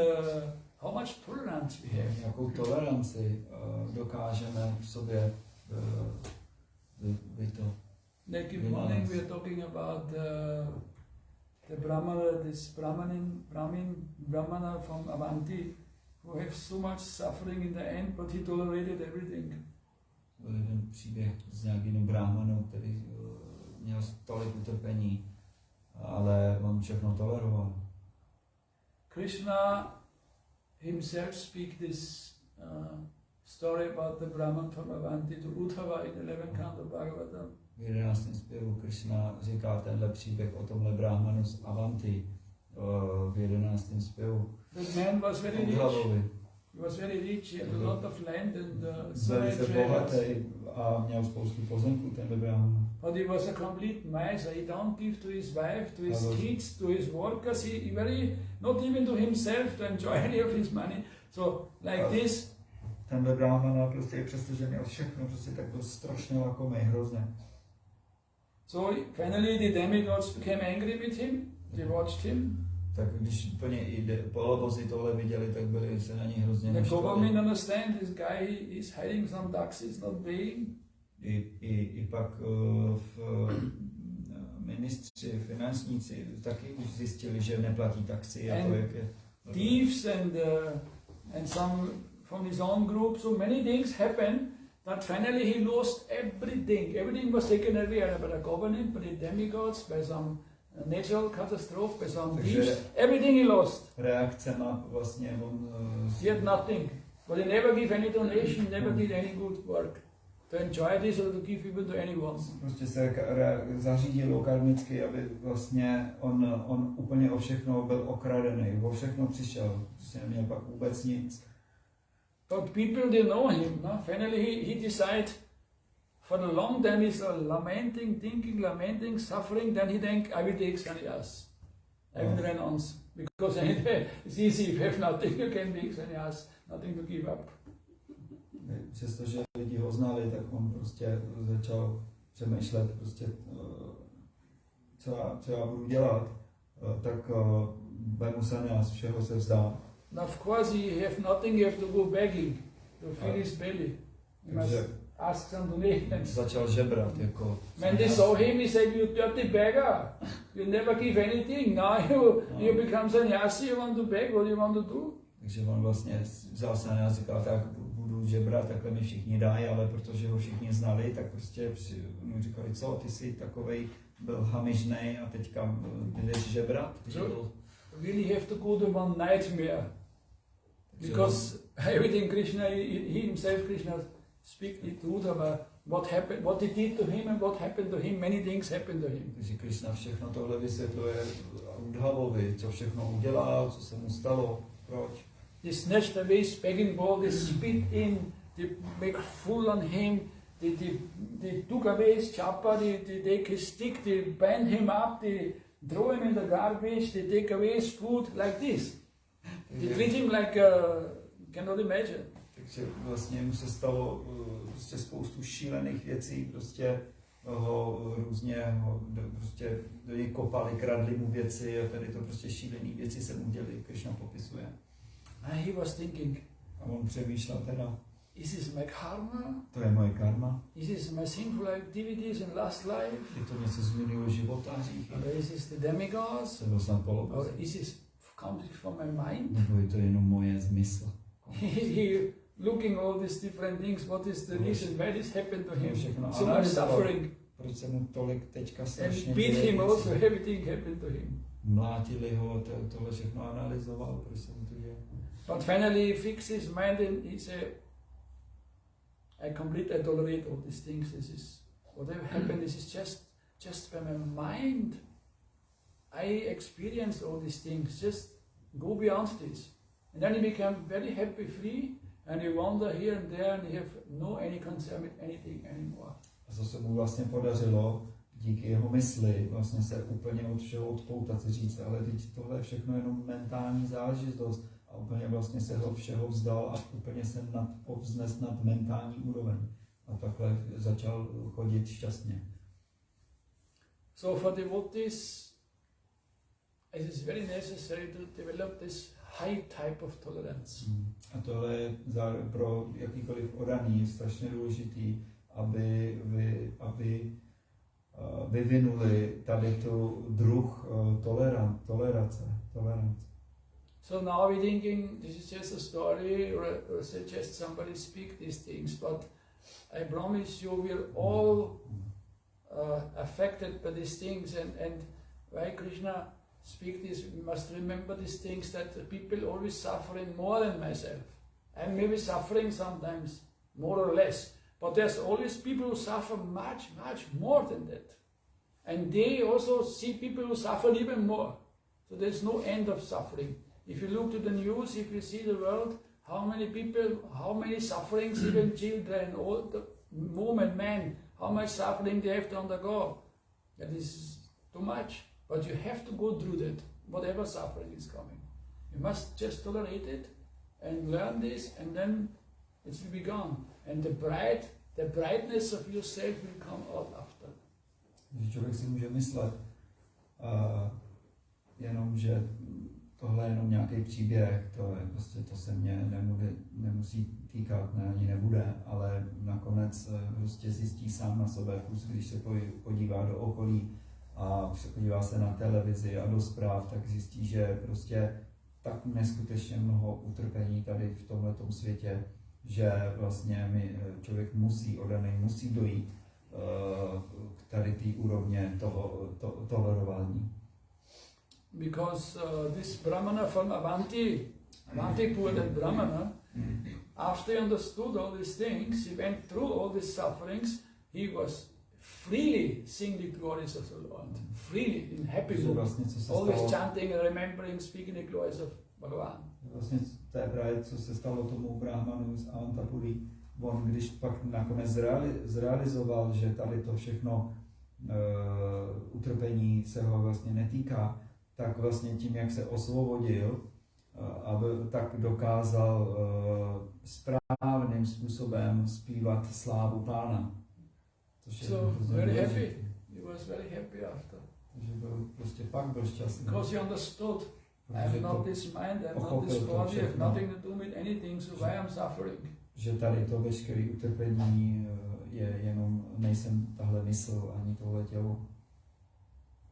how much tolerance we have. Jakou toleranci dokážeme v sobě Like in morning we are talking about the Brahmana, this Brahmana from Avanti, who have so much suffering in the end, but he tolerated everything. Byl jeden příběh s nějakým brahmanou, který měl tolik utrpení, ale on všechno toleroval. Krishna himself speak this story about the Brahman from Avanti to Uddhava in 11th canto Bhagavatam. V 11. zpěvu Krishna říká tenhle příběh o tomhle brahmanu z Avanti v 11. zpěvu. The man was very rich. He was very rich. He had a lot of land and velice bohatý a měl spoustu pozemků, tenhle brahman. But he was a complete miser. He don't give to his wife, to his kids, to his workers. He very, not even to himself, to enjoy any of his money. So like this. Tenhle brahman prostě přestože měl všechno, prostě tak byl strašně lakomý, hrozně. So finally the demigods became angry with him. They watched him. Tak když úplně i polobozy tohle viděli, tak byli se na něj hrozně naštvali. The government understand this guy is hiding some taxes, not paying. I pak ministři, finansníci taky už zjistili, že neplatí taxi a to jak je. Thieves and some from his own group, so many things happened that finally he lost everything. Everything was taken away by the government, by the demigods, by some natural catastrophe, by some thieves. Everything he lost. Reakce na vlastně on he had nothing. But he never give any donation, never did any good work to enjoy this or to give even to anyone. Prostě se zařídilo karmicky, aby vlastně on úplně o všechno byl okradený, o všechno přišel, prostě neměl pak vůbec nic. But people they know him, no? Finally he decided for a long time he's lamenting, thinking, lamenting, suffering, then he think I will take sannyas. I will renounce. Because it's easy, if you have nothing you can take sannyas, nothing to give up. Přestože lidi ho znali, tak on prostě začal přemýšlet prostě, co já budu dělat, tak vemu sannyas, všeho se vzdám. Now of course you have nothing, you have to go begging to fill his belly. You must ask some donations. Začal žebrat jako. When they saw him, he said, "You dirty beggar, you never give anything. Now you become sannyasi. You want to beg? What do you want to do?" Takže on vlastně vzal sannyas a říkal, tak budu žebrat, takhle mi všichni dají, ale protože ho všichni znali, tak prostě mu říkali, co, ty jsi takovej byl hamižnej a teďka jdeš žebrat. So, really have to go to one nightmare. Because everything Krishna, he himself, Krishna speak the truth about what happened, what he did to him and what happened to him. Many things happened to him. Takže Krishna všechno tohle vysvětluje Uddhavovi, co všechno udělal, co se mu stalo, proč. They snatched away his begging bowl, they spit in, they make full on him, they took away his chapa, they take his stick, they bind him up, they throw him in the garbage, they take away his food like this. They treat him like, cannot imagine. Takže vlastně mu se stalo prostě spoustu šílených věcí, prostě ho různě prostě do něj kopali, kradli mu věci a tady to prostě šílený věci se mu děli, Krishna popisuje. And he was thinking, a on přemýšlel teda, is this my karma? To je moje karma. Is this my sinful activities in last life? Je to něco z minulého života, hříchy? Or is this the demigods? To byl snad polobos. Or is this comes from my mind? Nebo je to jenom moje zmysl? He looking all these different things, what is the reason, why this happened to him? So much suffering. Proč se mu tolik teďka strašně and beat him also, everything happened to him. Mlátili ho, tohle všechno analyzoval, proč se mu to děje. But finally he fixed his mind and he said, I completely tolerate all these things. This is whatever happened. This is just by my mind. I experienced all these things. Just go beyond this, and then he became very happy, free, and he wander here and there, and he have no any concern with anything anymore. A co se mu vlastně podařilo díky jeho mysli, vlastně se úplně od všeho odpoutat, si říct, ale teď tohle je všechno jenom mentální záležitost. A úplně vlastně se ho všeho vzdal a úplně se povznes nad mentální úroveň. A takhle začal chodit šťastně. So for devotees, it is very necessary to develop this high type of tolerance. A tohle je pro jakýkoliv odaný strašně důležitý, aby vyvinuli tady tu druh tolerance. So now we're thinking this is just a story or just somebody speak these things, but I promise you we're all affected by these things, and why Krishna speak this, we must remember these things, that the people always suffering more than myself. I'm maybe suffering sometimes more or less, but there's always people who suffer much, much more than that. And they also see people who suffer even more. So there's no end of suffering. If you look to the news, if you see the world, how many people, how many sufferings, even children, all the women, men, how much suffering they have to undergo. That is too much. But you have to go through that, whatever suffering is coming. You must just tolerate it and learn this, and then it will be gone. And the brightness of yourself will come out after. Člověk si může myslet jenom, že tohle je jenom nějaký příběh, to je prostě, to se mě nemusí týkat, ne, ani nebude, ale nakonec prostě zjistí sám na sebe, plus když se podívá do okolí a podívá se na televizi a do zpráv, tak zjistí, že prostě tak neskutečně mnoho utrpení tady v tomhletom světě, že vlastně člověk musí dojít k tady té úrovně toho tolerování. Because this Brahmana from Avantipur, that Brahmana, after he understood all these things, he went through all these sufferings, he was freely sing the glories of the Lord, freely, in happy mood, always chanting and remembering, speaking the glories of Bhagavan. Vlastně to je právě, co se stalo tomu Brahmanu z Avantapury. On, když pak nakonec zrealizoval, že tady to všechno utrpení se ho vlastně netýká, tak vlastně tím, jak se osvobodil, tak dokázal správným způsobem zpívat slávu Pána. So very happy. He was very happy after. Takže pak byl šťastný. Because he understood, I have not this mind, I have not this body, I have nothing to do with anything, so why I'm suffering? Že tady to veškeré utrpení je jenom, nejsem tahle mysl ani tohle tělo.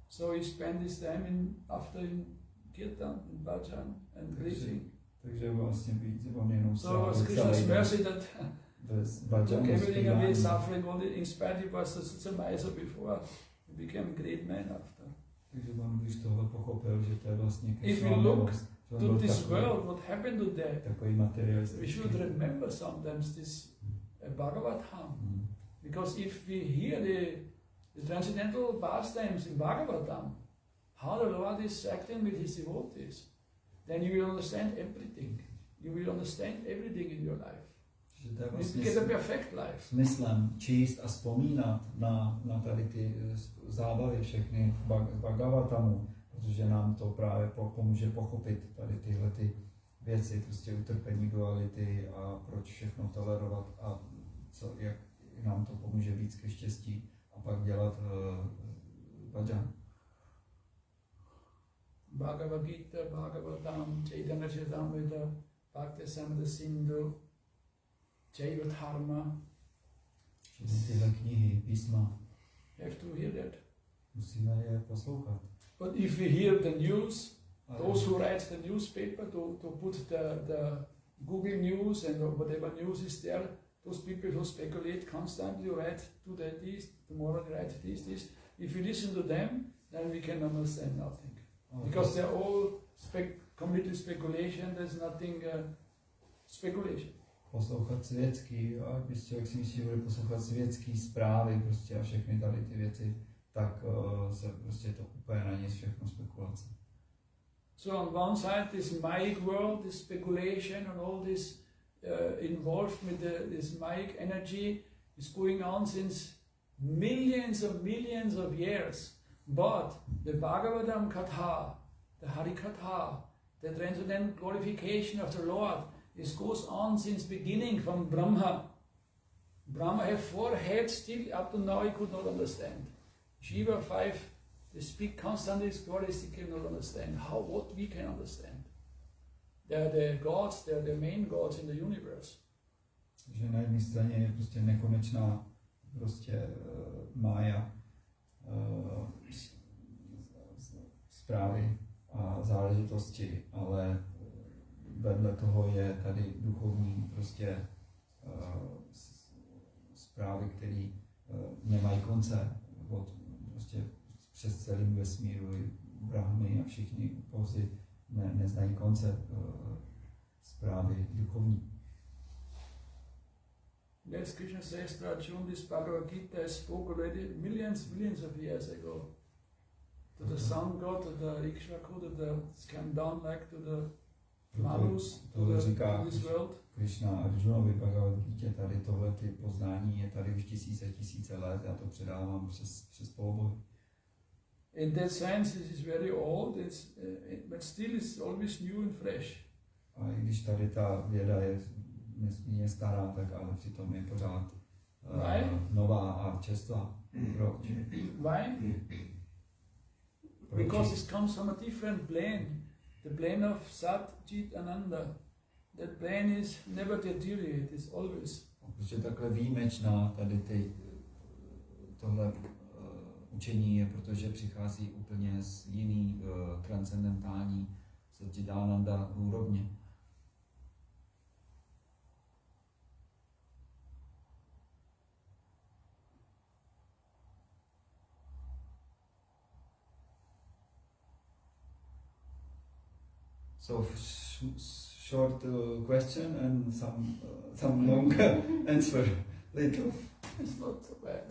So he spent his time after in kirtan, in bhajan and preaching. Takže vlastně on jenom so it was Krishna's mercy that took everything away, suffering, all in spite he was such a miser before, he became a great man after. Takže on, když tohle pochopil, že to je vlastně If you look to this world, what happened to that, we should remember sometimes this Bhagavatam. Because if we hear the transcendental pastimes in Bhagavatam, how the Lord is acting with his devotees, then you will understand everything. You will understand everything in your life. You get a perfect life. Smyslem číst a vzpomínat na tady ty zábavy všechny v Bhagavatamu, protože nám to právě pomůže pochopit tady tyhle ty věci, prostě utrpení, duality a proč všechno tolerovat a jak nám to pomůže víc ke štěstí a pak dělat bhajan. Bhagavad Gita, Bhagavatam, Chaitanya Charitamrita, Bhakti Samrita Sindhu, Jaiva Dharma. Tyhle knihy, písma. Have to hear that. Musíme je poslouchat. But if we hear the news, those who write the newspaper to put the Google News and whatever news is there, those people who speculate constantly, write today this, tomorrow they write this. If we listen to them, then we can understand nothing. Because they're all completely speculation, there's nothing speculation. Poslouchat světský, a když člověk si myslí, že bude poslouchat světský zprávy prostě a všechny tady ty věci, tak se prostě to úplně na nic všechno spekulace. So on one side, this Mayic world, this speculation and all this involved with this Mayic energy is going on since millions of years. But the Bhagavatam Katha, the Hari Katha, the transcendental glorification of the Lord, this goes on since beginning from Brahma. Brahma had 4 heads, still up to now he could not understand. Shiva 5, they speak constantly his glories, they cannot understand. What we can understand. They are the gods, they are the main gods in the universe. Že na jedné straně je prostě nekonečná prostě mája zprávy a záležitosti, ale vedle toho je tady duchovní prostě zprávy, které nemají konce, prostě přes celým vesmíru, Brahmy a všichni bozi neznají konce zprávy duchovní. Yes, Krishna says to Arjuna, this Bhagavad Gita spoke already millions of years ago. To the sun god, to the Ikshvaku, to the came down like to the Manus, to this world. Krishna Arjunovi Bhagavad Gita, tady tohle ty poznání je tady už tisíce let, já to předávám přes poloboj. In that sense, it is very old, but still it's always new and fresh. A i když tady ta věda je nesmírně stará, tak ale přitom je pořád nová a čerstvá. Proč? Why? Because it comes from a different plane, the plane of Sat, Chit, Ananda. That plane is never deteriorate, it's always. Protože takhle výjimečná tady tohle učení je, protože přichází úplně z jiný transcendentální Satchidananda úrovně. So short question and some long answer later. It's not so bad.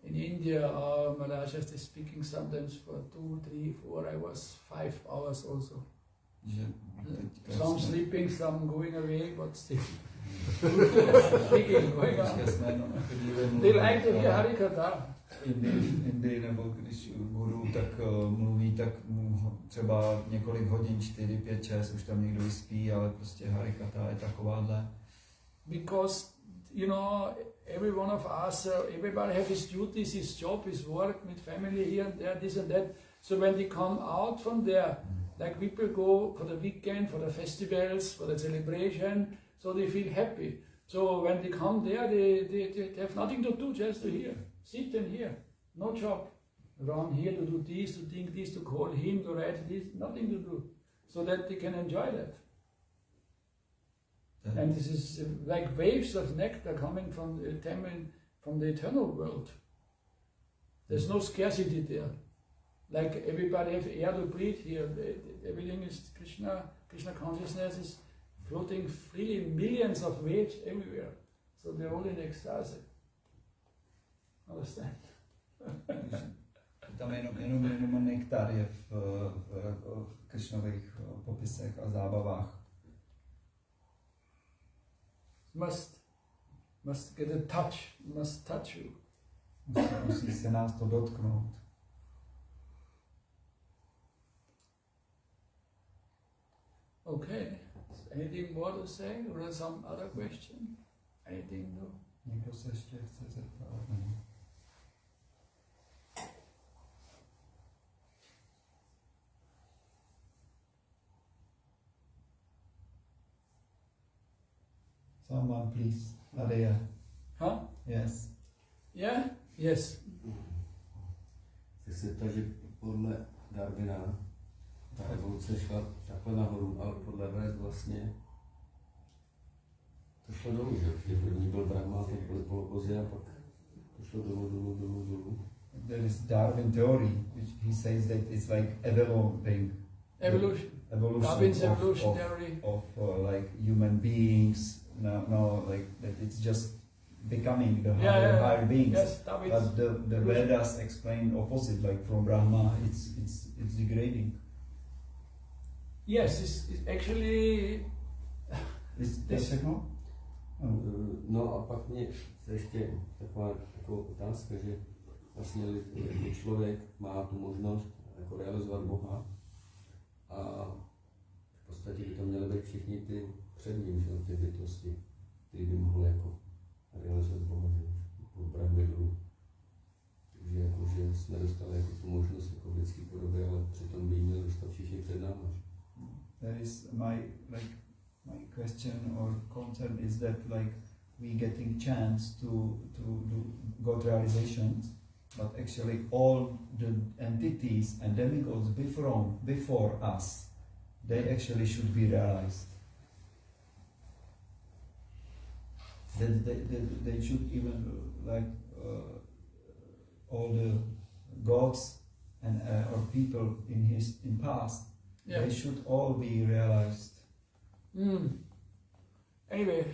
In India, Maharádž is speaking sometimes for 2, 3, 4 hours, 5 hours also. Some sleeping, some going away, but still speaking, going on. They like to hear Harikatha. Indy, nebo když guru tak mluví, tak třeba několik hodin, 4, 5, 6, už tam někdo vyspí, ale prostě Harikatha je takováhle. Because, you know, every one of us, everybody have his duties, his job, his work, with family here and there, this and that. So when they come out from there, like people go for the weekend, for the festivals, for the celebration, so they feel happy. So when they come there, they have nothing to do, just to hear. Sit and hear. No job. Run here to do this, to think this, to call him, to write this, nothing to do. So that they can enjoy that. And this is like waves of nectar coming from the eternal world. There's no scarcity there. Like everybody has air to breathe here. Everything is Krishna. Krishna consciousness is floating freely, millions of waves everywhere. So they're all in ecstasy. Understand? Tam jenom nektar je v Krishnových popisech a zábavách. Must get a touch, must touch you. Musí se nás to dotknout. Okay. Anything more to say or some other question? Anything new? Někdo se ještě chce zeptat? Someone please. Adeya. Huh? Yes. Yeah? Yes. Chci se ptát, že podle Darwina ta evoluce šla takhle nahoru, ale podle vás vlastně to šlo dolů, že první byl Brahma, pak byl polokozy a pak to šlo dolů. There is Darwin theory, which he says that it's like evolution. Darwin's evolution theory of like human beings. No, like that it's just becoming the higher beings. Yes, but the Vedas explain opposite, like from Brahma, it's degrading. Yes, it's actually. Is this no? No a pak mě ještě taková otázka, že vlastně jako člověk má tu možnost jako realizovat Boha a v podstatě by to měly být všichni ty před ním, že ty bytosti, ty by mohly jako realizovat Boha, že po Brahminu. Takže jako, že jsme dostali jako tu možnost jako v lidské podobě, ale přitom by jí měli dostat všichni před námi. That is my question or concern is that like we getting chance to do God realizations but actually all the entities and demigods before us, they actually should be realized. That they should even like all the gods and or people in past, they should all be realized. Anyway,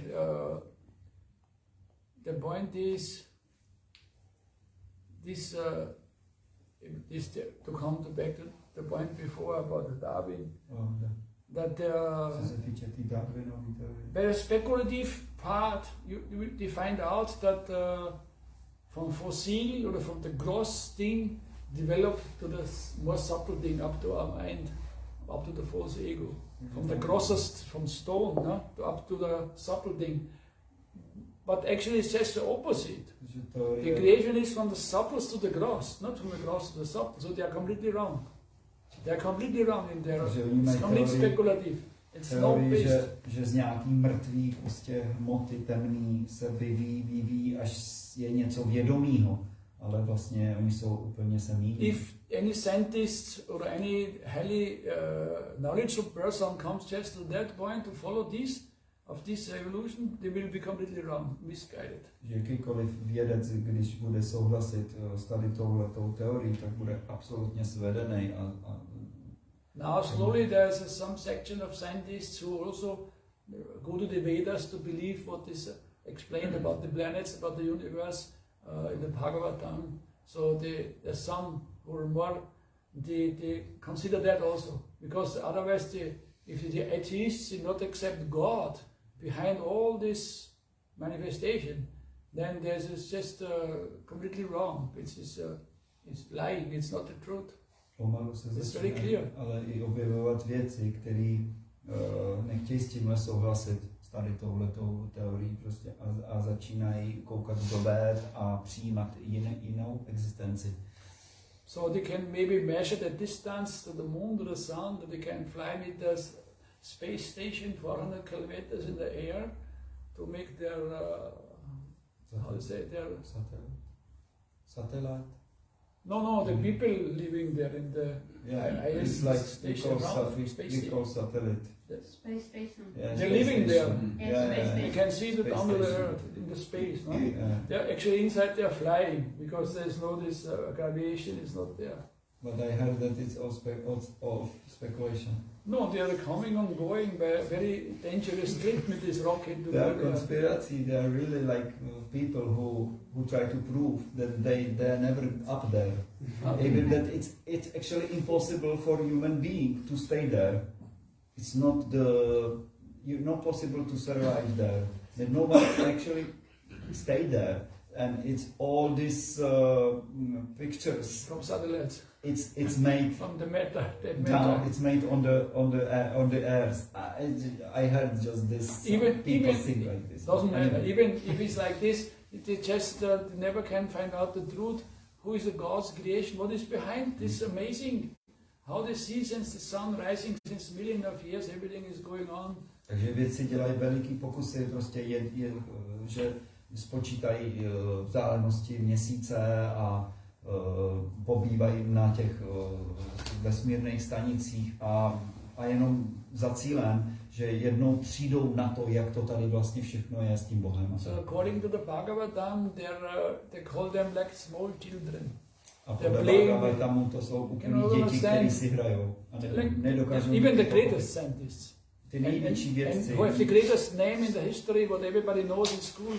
the point is this to come back to the point before about the Darwin. That the speculative part, you find out that from fossil or from the gross thing developed to the more subtle thing, up to our mind, up to the false ego. From the grossest, from stone, up to the subtle thing. But actually it's just the opposite. The creation is from the subtlest to the gross, not from the gross to the subtle. So they are completely wrong. They are completely wrong in their, it's completely speculative. It's not based. Že z nějaký mrtvý prostě hmoty temný se vyvíjí, až je něco vědomího, ale vlastně oni jsou úplně se mýlí. If any scientist or any highly knowledgeable person comes just to that point to follow this evolution, they will be completely wrong, misguided. Že jakýkoliv vědec, když bude souhlasit s tady touhletou teorií, tak bude absolutně svedený a now slowly there's some section of scientists who also go to the Vedas to believe what is explained about the planets, about the universe in the Bhagavatam. So there's some who are more, they consider that also, because otherwise if the atheists do not accept God behind all this manifestation, then there's just completely wrong. It's lying, it's not the truth. Pomalu se začínají, ale i objevovat věci, které nechtějí s tímhle souhlasit, s tady touhletou teorií prostě a začínají koukat do Véd a přijímat jinou existenci. So they can maybe measure the distance to the moon, to the sun, that they can fly with the space station 400 kilometers in the air to make their, how to say, their... Satellite? No, the people living there in the it's like station we call satellite. Space station. Yeah, they're living there. Yeah. You can see that under the earth, in the space. No? They're actually inside. They're flying because there's no this gravitation is not there. But I heard that it's all speculation. No, they are coming and going by a very dangerous trip with this rocket. They are conspiracy. They are really like people who try to prove that they're never up there. Even that it's actually impossible for human being to stay there. It's not not possible to survive there. That nobody can actually stay there. And it's all these pictures from satellites. It's made from the matter. Down. It's made on the earth. I heard just this. Even think like this. Doesn't matter. Even if it's like this, they just never can find out the truth. Who is the God's creation? What is behind this amazing? How the seasons, the sun rising since millions of years, everything is going on. Takže vědci dělají veliký pokusy, prostě že spočítají vzdálenosti měsíce a pobývají na těch vesmírných stanicích a jenom za cílem, že jednou přijdou na to, jak to tady vlastně všechno je s tím Bohem. So according to the Bhagavatam, they call them like small children. A podle Bhagavatamu to jsou úplně děti, které si hrajou. A nedokážou even the greatest scientists. Ty největší vědci. Who have the greatest name in the history, what everybody knows in school.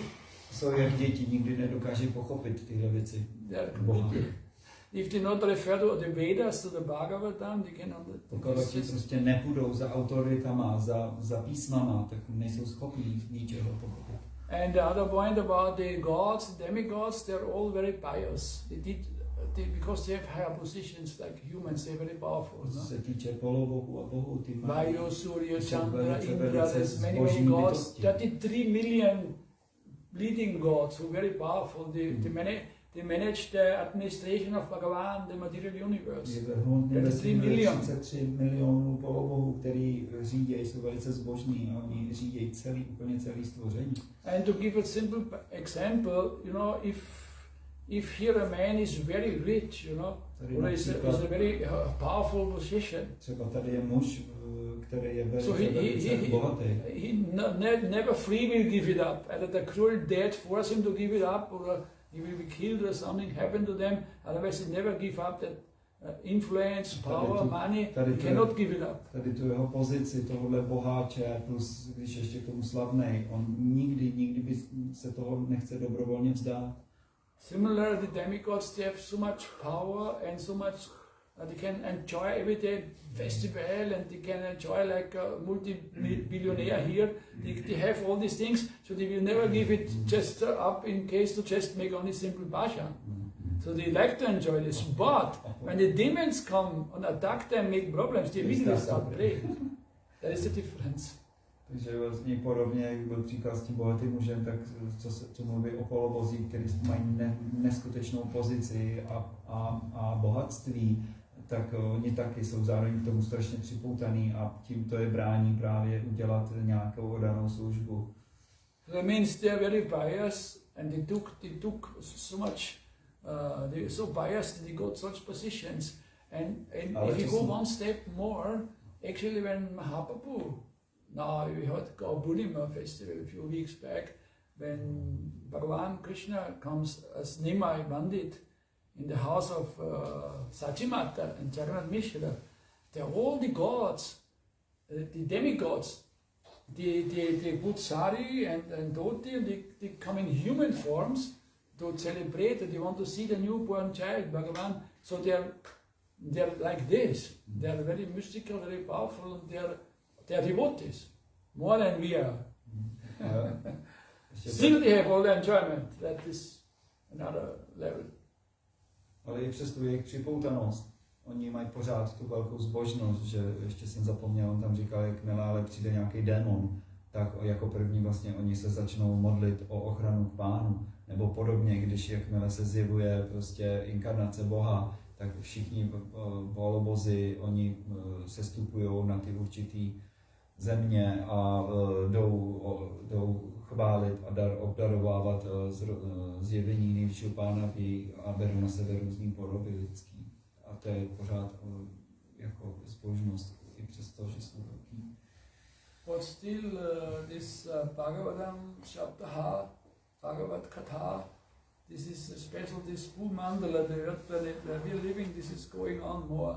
Jsou jak děti, nikdy nedokáží pochopit tyhle věci. If they not refer to the Vedas, to the Bhagavatam, they cannot. Pokud prostě nepůjdou za autoritama, za písmama, tak nejsou schopní ničeho pochopit. And the other point about the gods, demigods, they're all very pious. Because they have higher positions like humans, they're very powerful. Co se týče polobohů a bohů, ty mají Vayu, Surya, Chandra, Indra, there's many gods. 33 million leading gods who are very powerful. They manage the administration of Bhagavan, the material universe. 33 milionů polobohů, který řídí, jsou velice zbožní a oni řídí úplně celý stvoření. And to give a simple example, if if here a man is very rich, you know, or is a very powerful position. Třeba tady je muž, který je velice bohatý. He never free will give it up. Either the cruel death force him to give it up, or he will be killed or something happen to them. Otherwise he never give up that influence, power, money. He cannot give it up. Tady tu jeho pozici, tohohle boháče, plus když ještě k tomu slavnej, on nikdy by se toho nechce dobrovolně vzdát. Similarly, the demigods, they have so much power and so much, they can enjoy every day festival, and they can enjoy like a multi-billionaire here. They have all these things, so they will never give it just up in case to just make only simple bhajan. So they like to enjoy this, but when the demons come and attack them, make problems, they immediately start praying. That is the difference. Takže vlastně podobně, jak byl příklad s tím bohatým mužem, tak co mluví o polovozí, kteří mají neskutečnou pozici a bohatství, tak oni taky jsou zároveň k tomu strašně připoutaný a tím to je brání právě udělat nějakou oddanou službu. That means they are very biased and they took so much, they were so biased that they got such positions. And if you go one step more, actually when Mahaprabhu, now we had a Purnima festival a few weeks back, when Bhagavan Krishna comes as Nimai Bandit in the house of Sachimata and Jagannath Mishra, all the gods, the demigods, they put sari and dhoti, and they come in human forms to celebrate, and they want to see the newborn child, Bhagavan. So they're like this. They're very mystical, very powerful, and they're devotees, more than we are. Still they have all the enjoyment. That is another level. Ale i přes tu jejich připoutanost, oni mají pořád tu velkou zbožnost, že ještě jsem zapomněl, on tam říkal, jakmile ale přijde nějaký démon, tak jako první vlastně oni se začnou modlit o ochranu k Pánu, nebo podobně, když jakmile se zjevuje prostě inkarnace Boha, tak všichni polobozi, oni sestupují na ty určitý země a jdou chválit a obdarovávat zjevení nejvyššího Pána a berou na sebe různý podoby lidský. A to je pořád jako zbožnost, i přesto, že jsou velký. But still this Bhagavatam Shabdaha, Bhagavad Katha, this is special, this full mandala, the earth planet where we are living, this is going on more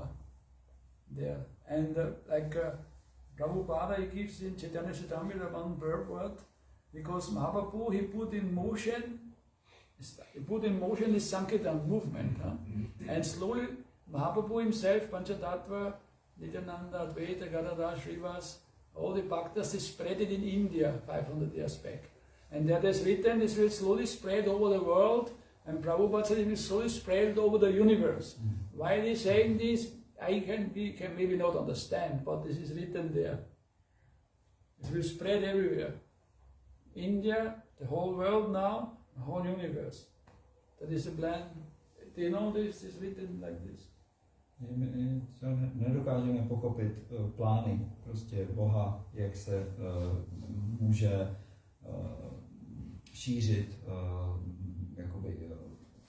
there. And Prabhupada, he gives in Chaitanya Charitamrita one purport, because Mahaprabhu, he put in motion this Sankirtan movement. And slowly Mahaprabhu himself, Panchatattva, Nityananda, Advaita, Gadadhar, Srivas, all the bhaktas, they spread it in India 500 years back. And that is written, this will slowly spread over the world, and Prabhupada said it will slowly spread over the universe. Why are they saying this? We can maybe not understand, but this is written there. It will spread everywhere. India, the whole world now, the whole universe. That is the plan. Do you know this? It's written like this. Nedokážeme pochopit plány prostě Boha, jak se může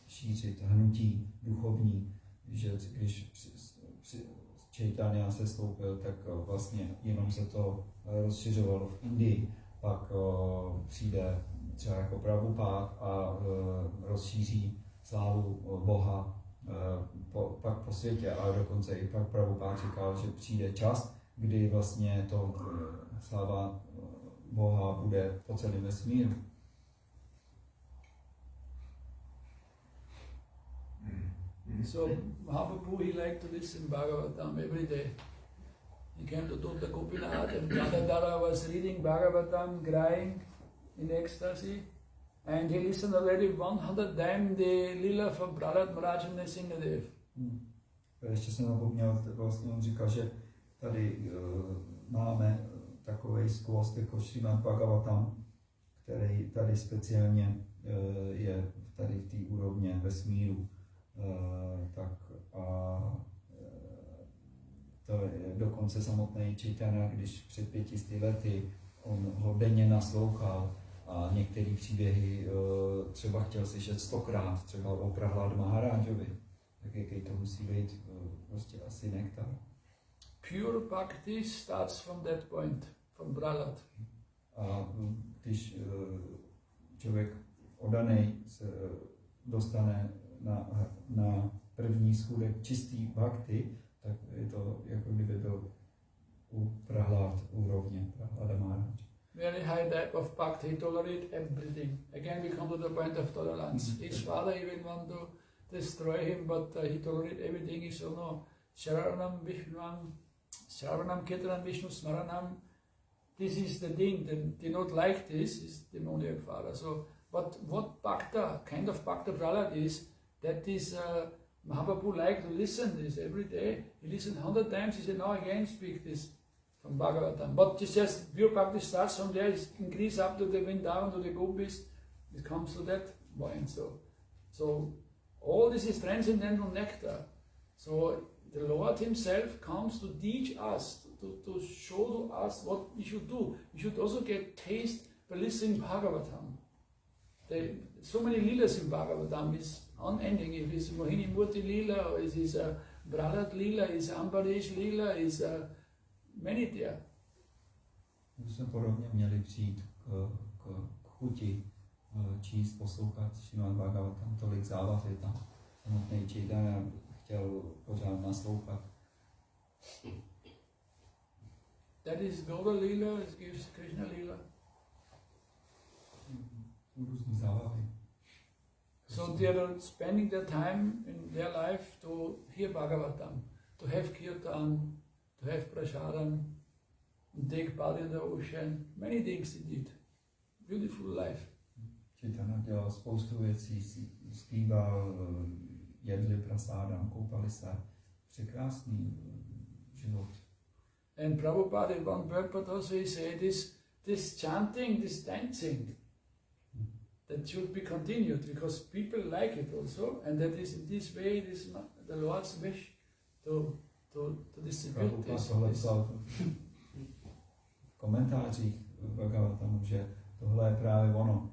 šířit hnutí duchovní, že když Chaitanya se stoupil, tak vlastně jenom se to rozšiřovalo v Indii, pak přijde třeba jako Prabhupád a rozšíří slávu Boha pak po světě, ale dokonce i pak Prabhupád říkal, že přijde čas, kdy vlastně to sláva Boha bude po celém vesmíru. So Mahaprabhu, he liked to listen Bhagavatam every day. He came to Tota Gopinath and Gadadhara was reading Bhagavatam, crying in ecstasy. And he listened already 100 times the Lila from Prahlad Maharaj and Narasinga. Ještě jsem zapomněl, vlastně on říkal, že tady máme takový skvost jako Šrípád Bhagavatam, který tady speciálně je tady v té úrovně vesmíru. To je dokonce samotný Chaitanya, když před 500 lety on ho denně naslouchal A některé příběhy třeba chtěl slyšet 100krát, třeba o Prahlad Maharádžovi, tak jaký to musí být prostě asi nektar. Pure bhakti starts from that point, from Prahlad. A když člověk odanej se dostane na první schůdek čistý bhakti, tak je to jako kdyby byl u Prahlad úrovně, Prahlada Maharádž. Very high depth of bhakti, he tolerate everything. Again we come to the point of tolerance. His father even want to destroy him, but he tolerate everything. He said no, Shravanam Kirtanam Vishnu Smaranam. This is the thing, they not like this, is demoniac father. So what bhakta, kind of bhakta Prahlad is, that is Mahaprabhu like to listen this every day. He listened 100 times, he said now again speak this from Bhagavatam. But it's just pure bhakti starts from there, it increases up to the wind down to the gopis, it comes to that point. So all this is transcendental nectar. So the Lord himself comes to teach us, to show to us what we should do. We should also get taste by listening Bhagavatam. So many leelas in Bhagavatam is unending. If it's Mohini Murti Leela, or it is Prahlad Leela, is Ambarish Leela, is many there. My jsme podobně měli přijít k chuti číst, poslouchat Šrímád Bhagavatam, tolik zábav je tam. Samotný Chaitanya chtěl pořád naslouchat. That is Gaura Leela, it gives Krishna Leela. Různý zábavy. So they are spending their time in their life to hear Bhagavatam, to have kirtan, to have prasadam, take part in the ocean, many things they did. Beautiful life. Chaitanya dělal spoustu věcí, zpíval, jedli prasádam, koupali se. Překrásný život. And Prabhupada in one purport also he said this chanting, this dancing, that should be continued because people like it also, and that is in this way this the Lord's wish to distribute this. V komentářích Bhagavatamu, že tohle je právě ono,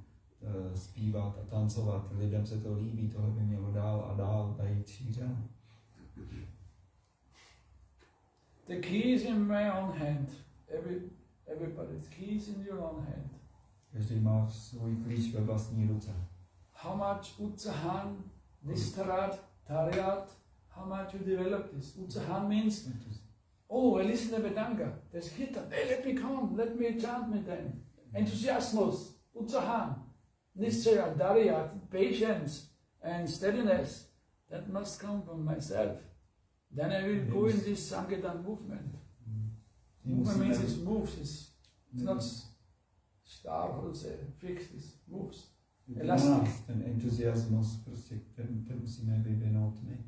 zpívat a tancovat, lidem se to líbí, tohle by mělo dál a dál být šířeno. The key is in my own hand. Everybody, the key is in your own hand. Každý má svůj klíč ve vlastní ruce. How much utsahan, nistarat, taryat, how much you develop this. Utsahan means, oh, I listen to Vedanga, there's kirtan, hey, let me come, let me chant with them. Enthusiasmus, utsahan, nistarat, taryat, patience and steadiness, that must come from myself. Then I will go in this Sankirtan movement. Movement means it moves, it's not star, how to say, fixed, it moves. Elastic. Ten entuziasmus, prostě ten musíme vyvinout my.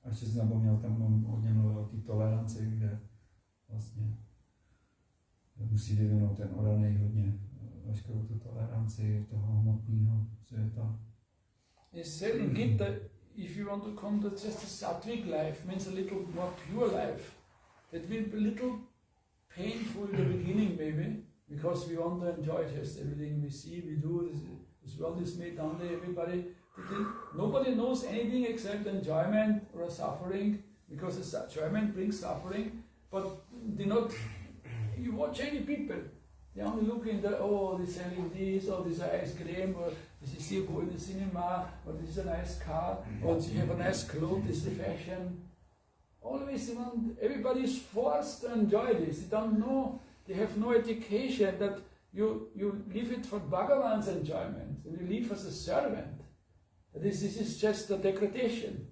A ještě jsem zapomněl, tam hodně mluvil o té toleranci, kde vlastně musí vyvinout ten odanej hodně veškerou tu toleranci toho hmotného světa. It's said in Gita, if you want to come to just a sattvic life, means a little more pure life, that will be a little painful in the beginning maybe, because we want to enjoy just everything we see, we do, this world is made under everybody. Nobody knows anything except enjoyment or suffering, because the enjoyment brings suffering, but they not, you watch any people, they only look in the, oh, they're selling this, or this ice cream, or this is still going to the cinema, or this is a nice car, or you have a nice clothes, this is the fashion. Always, everybody is forced to enjoy this. They don't know, they have no education that you live it for Bhagavan's enjoyment, and you live as a servant. This is just a degradation.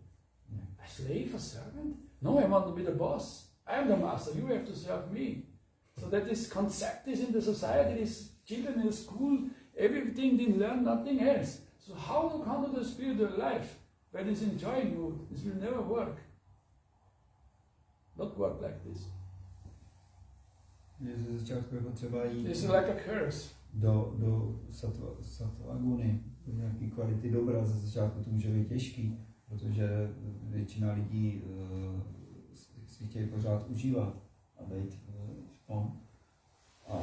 A slave, a servant? No, I want to be the boss. I am the master, you have to serve me. So that this concept is in the society, these children in the school, everything they learn, nothing else. So how to come to the spiritual life by this enjoying mood? This will never work. Not work like this. Ze začátku je potřeba jít It's like a curse. do sattva guny, do nějaké kvality dobra. Ze začátku to může být těžký, protože většina lidí si chtějí pořád užívat a být v tom. A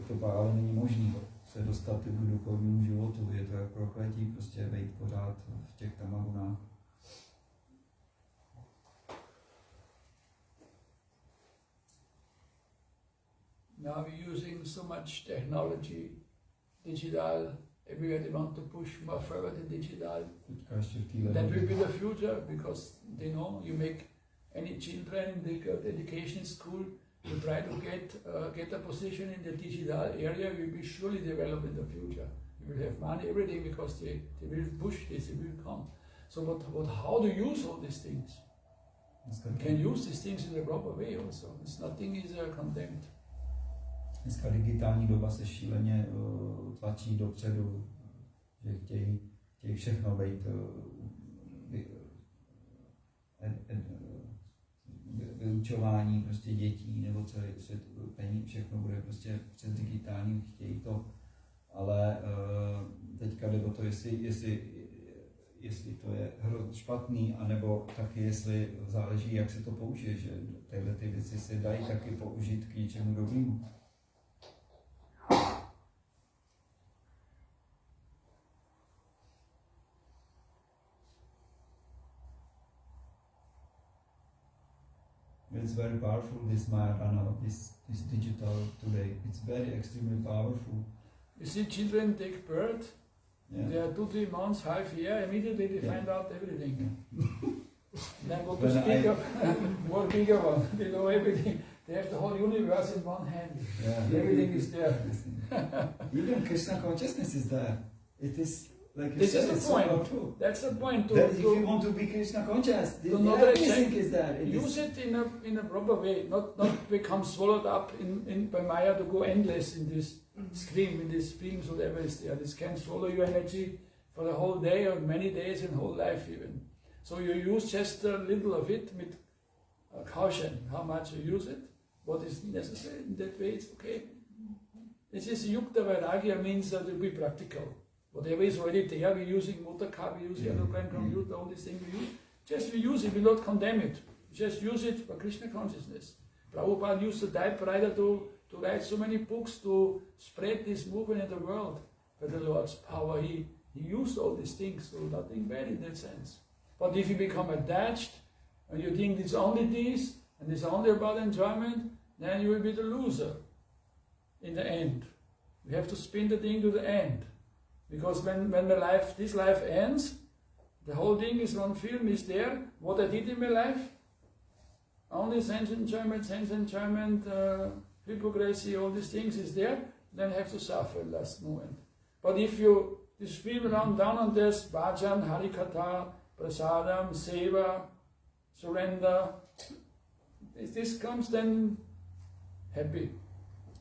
to ale není možné. se dostat k duchovnímu životu. Je to jako prokletí prostě vejít pořád v těch tamagunách. Now we're using so much technology, digital, everybody want to push more further the digital. That will be the future, because they know you make any children in the education school, you try to get a position in the digital area, will be surely developed in the future. You will have money, everything, because they will push this, it will come. So how to use all these things? You can use these things in the proper way also. Nothing is condemned. Dneska digitální doba se šíleně tlačí dopředu, že chtějí všechno být vyučování prostě dětí, nebo celý svět, všechno bude prostě přes digitální, chtějí to, ale teďka jde o to, jestli to je špatný, anebo taky jestli záleží, jak se to použije, že tyhle ty věci se dají taky použít k něčemu dobrému. It's very powerful, this Maharádž, this digital today. It's very extremely powerful. You see, children take birth, they are 2-3 months, half year, immediately they find out everything. Then go to speak up, more bigger one, they know everything. They have the whole universe in one hand. Everything is there. Even Krishna consciousness is there. It is like this is the point. That's the point. If you want to be Krishna conscious, everything is there. Use it in a proper way, not become swallowed up in by Maya to go endless in this screen, in these films, whatever is there. This can swallow your energy for the whole day or many days and whole life even. So you use just a little of it with caution, how much you use it, what is necessary. In that way it's okay. This is Yukta Vairagya, means to be practical. Whatever is already there, we're using motor car, we use aeroplane, computer, all these things we use. Just we use it, we don't condemn it. Just use it for Krishna consciousness. Prabhupada used the typewriter to write so many books to spread this movement in the world. By the Lord's power, he used all these things, so nothing bad in that sense. But if you become attached, and you think it's only this, and it's only about enjoyment, then you will be the loser in the end. You have to spin the thing to the end. Because when this life ends, the whole thing is one film is there. What I did in my life, only sense enjoyment, hypocrisy, all these things is there. Then I have to suffer last moment. But if you this film run down on this bhajan, harikatha, prasadam, seva, surrender, if this comes, then happy.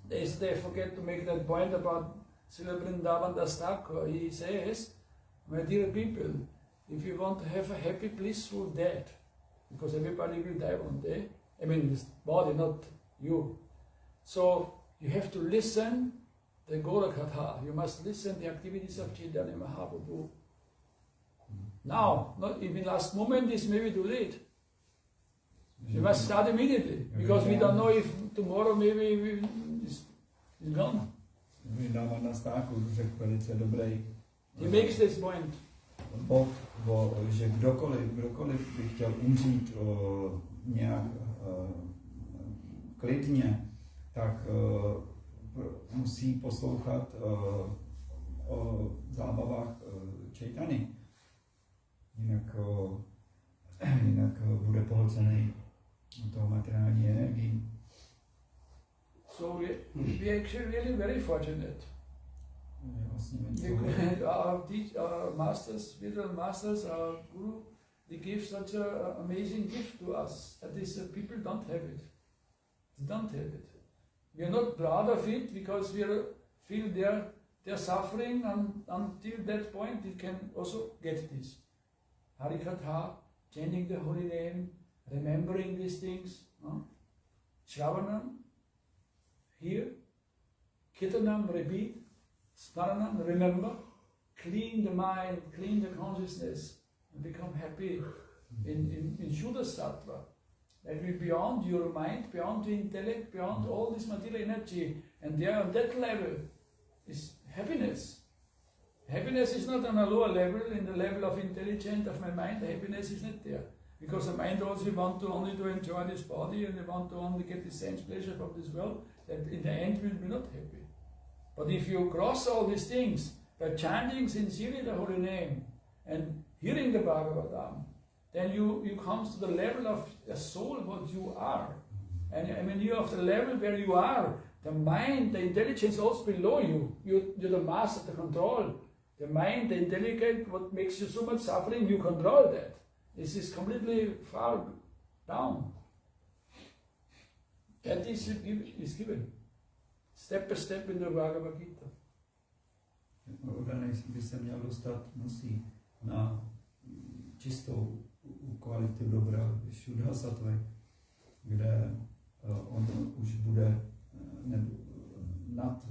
They forget to make that point about Srila Vrindavan Das Thakur. He says, my dear people, if you want to have a happy, blissful death, because everybody will die one day, I mean this body, not you. So you have to listen the Gora Katha. You must listen the activities of Chaitanya Mahaprabhu. Now, not even last moment is maybe too late. You must start immediately, because we don't know if tomorrow maybe it's gone. He makes this point. Že kdokoliv by chtěl umřít nějak klidně, tak musí poslouchat o zábavách Chaitany. Jinak bude pohlcený toho materiální energií. So we actually really very fortunate. Our masters, spiritual masters, our guru, they give such an amazing gift to us. That is, people don't have it. They don't have it. We are not proud of it because we feel their suffering, and until that point we can also get this. Harikatha, chanting the holy name, remembering these things. Shravanam, hear. Kirtanam, repeat. Smaranam, remember. Clean the mind, clean the consciousness, and become happy in Shuddha Sattva. That will be beyond your mind, beyond the intellect, beyond all this material energy. And there on that level is happiness. Happiness is not on a lower level, in the level of intelligence of my mind. Happiness is not there. Because the mind also wants to only to enjoy this body and they want to only get the sense pleasure from this world, that in the end will be not happy. But if you cross all these things by chanting sincerely the holy name and hearing the Bhagavatam, then you come to the level of a soul what you are. And when you are of the level where you are, the mind, the intelligence also below you. You're the master, the control. The mind, the intelligence, what makes you so much suffering, you control that. This is completely far down. That is given. Step by step in the Bhagavad Gita. Organizm by se měl dostat, musí na čistou kvalitu dobra šudha satvy, kde on už bude nad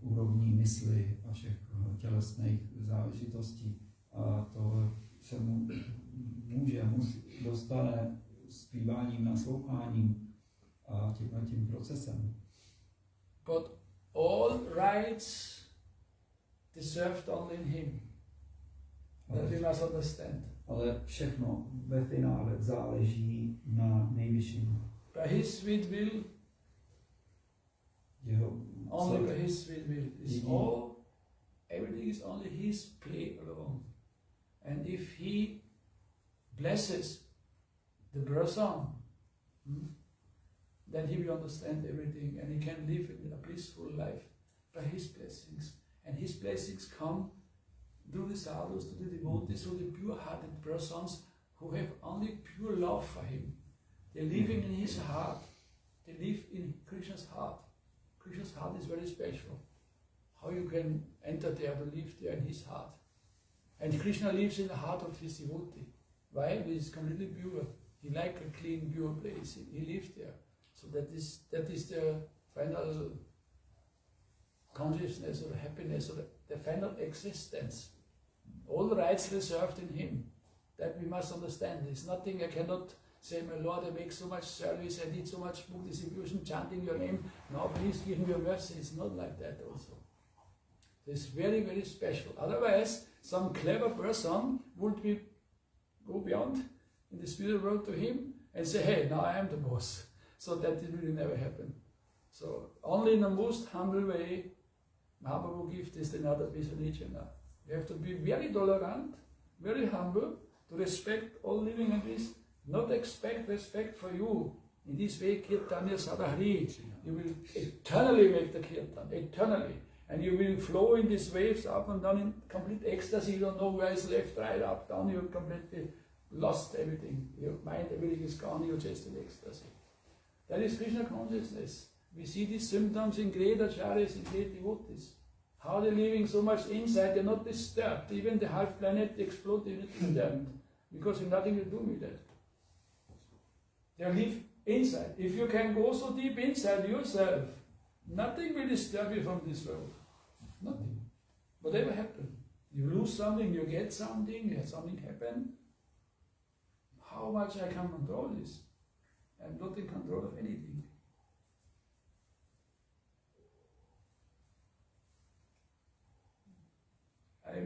úrovní mysli a všech tělesných záležitostí. A to se mu dostane zpíváním, nasloucháním a tím procesem. But all rights deserved only in him. That we must understand. Ale všechno ve finále záleží na nejvyšším. By his sweet will, only by his sweet will. It's all, everything is only his play alone. And if he blesses the person, then he will understand everything and he can live in a blissful life by his blessings. And his blessings come through the sadhus, to the devotees, to the pure-hearted persons who have only pure love for him. They live in his heart. They live in Krishna's heart. Krishna's heart is very special. How you can enter there to live there in his heart. And Krishna lives in the heart of his devotee. Why? Because it's completely pure. He likes a clean, pure place. He lives there. So that is the final consciousness or happiness or the final existence. All the rights reserved in him. That we must understand. There's nothing I cannot say, my Lord, I make so much service, I did so much book distribution, chanting your name, now please give me your mercy. It's not like that also. It's very, very special. Otherwise, some clever person would go beyond in the spiritual world to him and say, hey, now I am the boss. So that it will never happen. So only in the most humble way, Mahaprabhu gives this another piece of nature. You have to be very tolerant, very humble, to respect all living entities, not expect respect for you. In this way, Kirtanya Sadhari, you will eternally make the Kirtan, eternally. And you will flow in these waves up and down in complete ecstasy. You don't know where is left, right, up, down. You're completely lost everything. Your mind, everything is gone. You're just in ecstasy. That is Krishna consciousness. We see these symptoms in great acharyas, in great devotees. How they're living so much inside, they're not disturbed. Even the half planet explodes, they're not disturbed. Because there's nothing to do with that. They live inside. If you can go so deep inside yourself, nothing will disturb you from this world. Nothing. Whatever happens. You lose something, you get something, you have something happen. How much I can control this? I'm not in control of anything.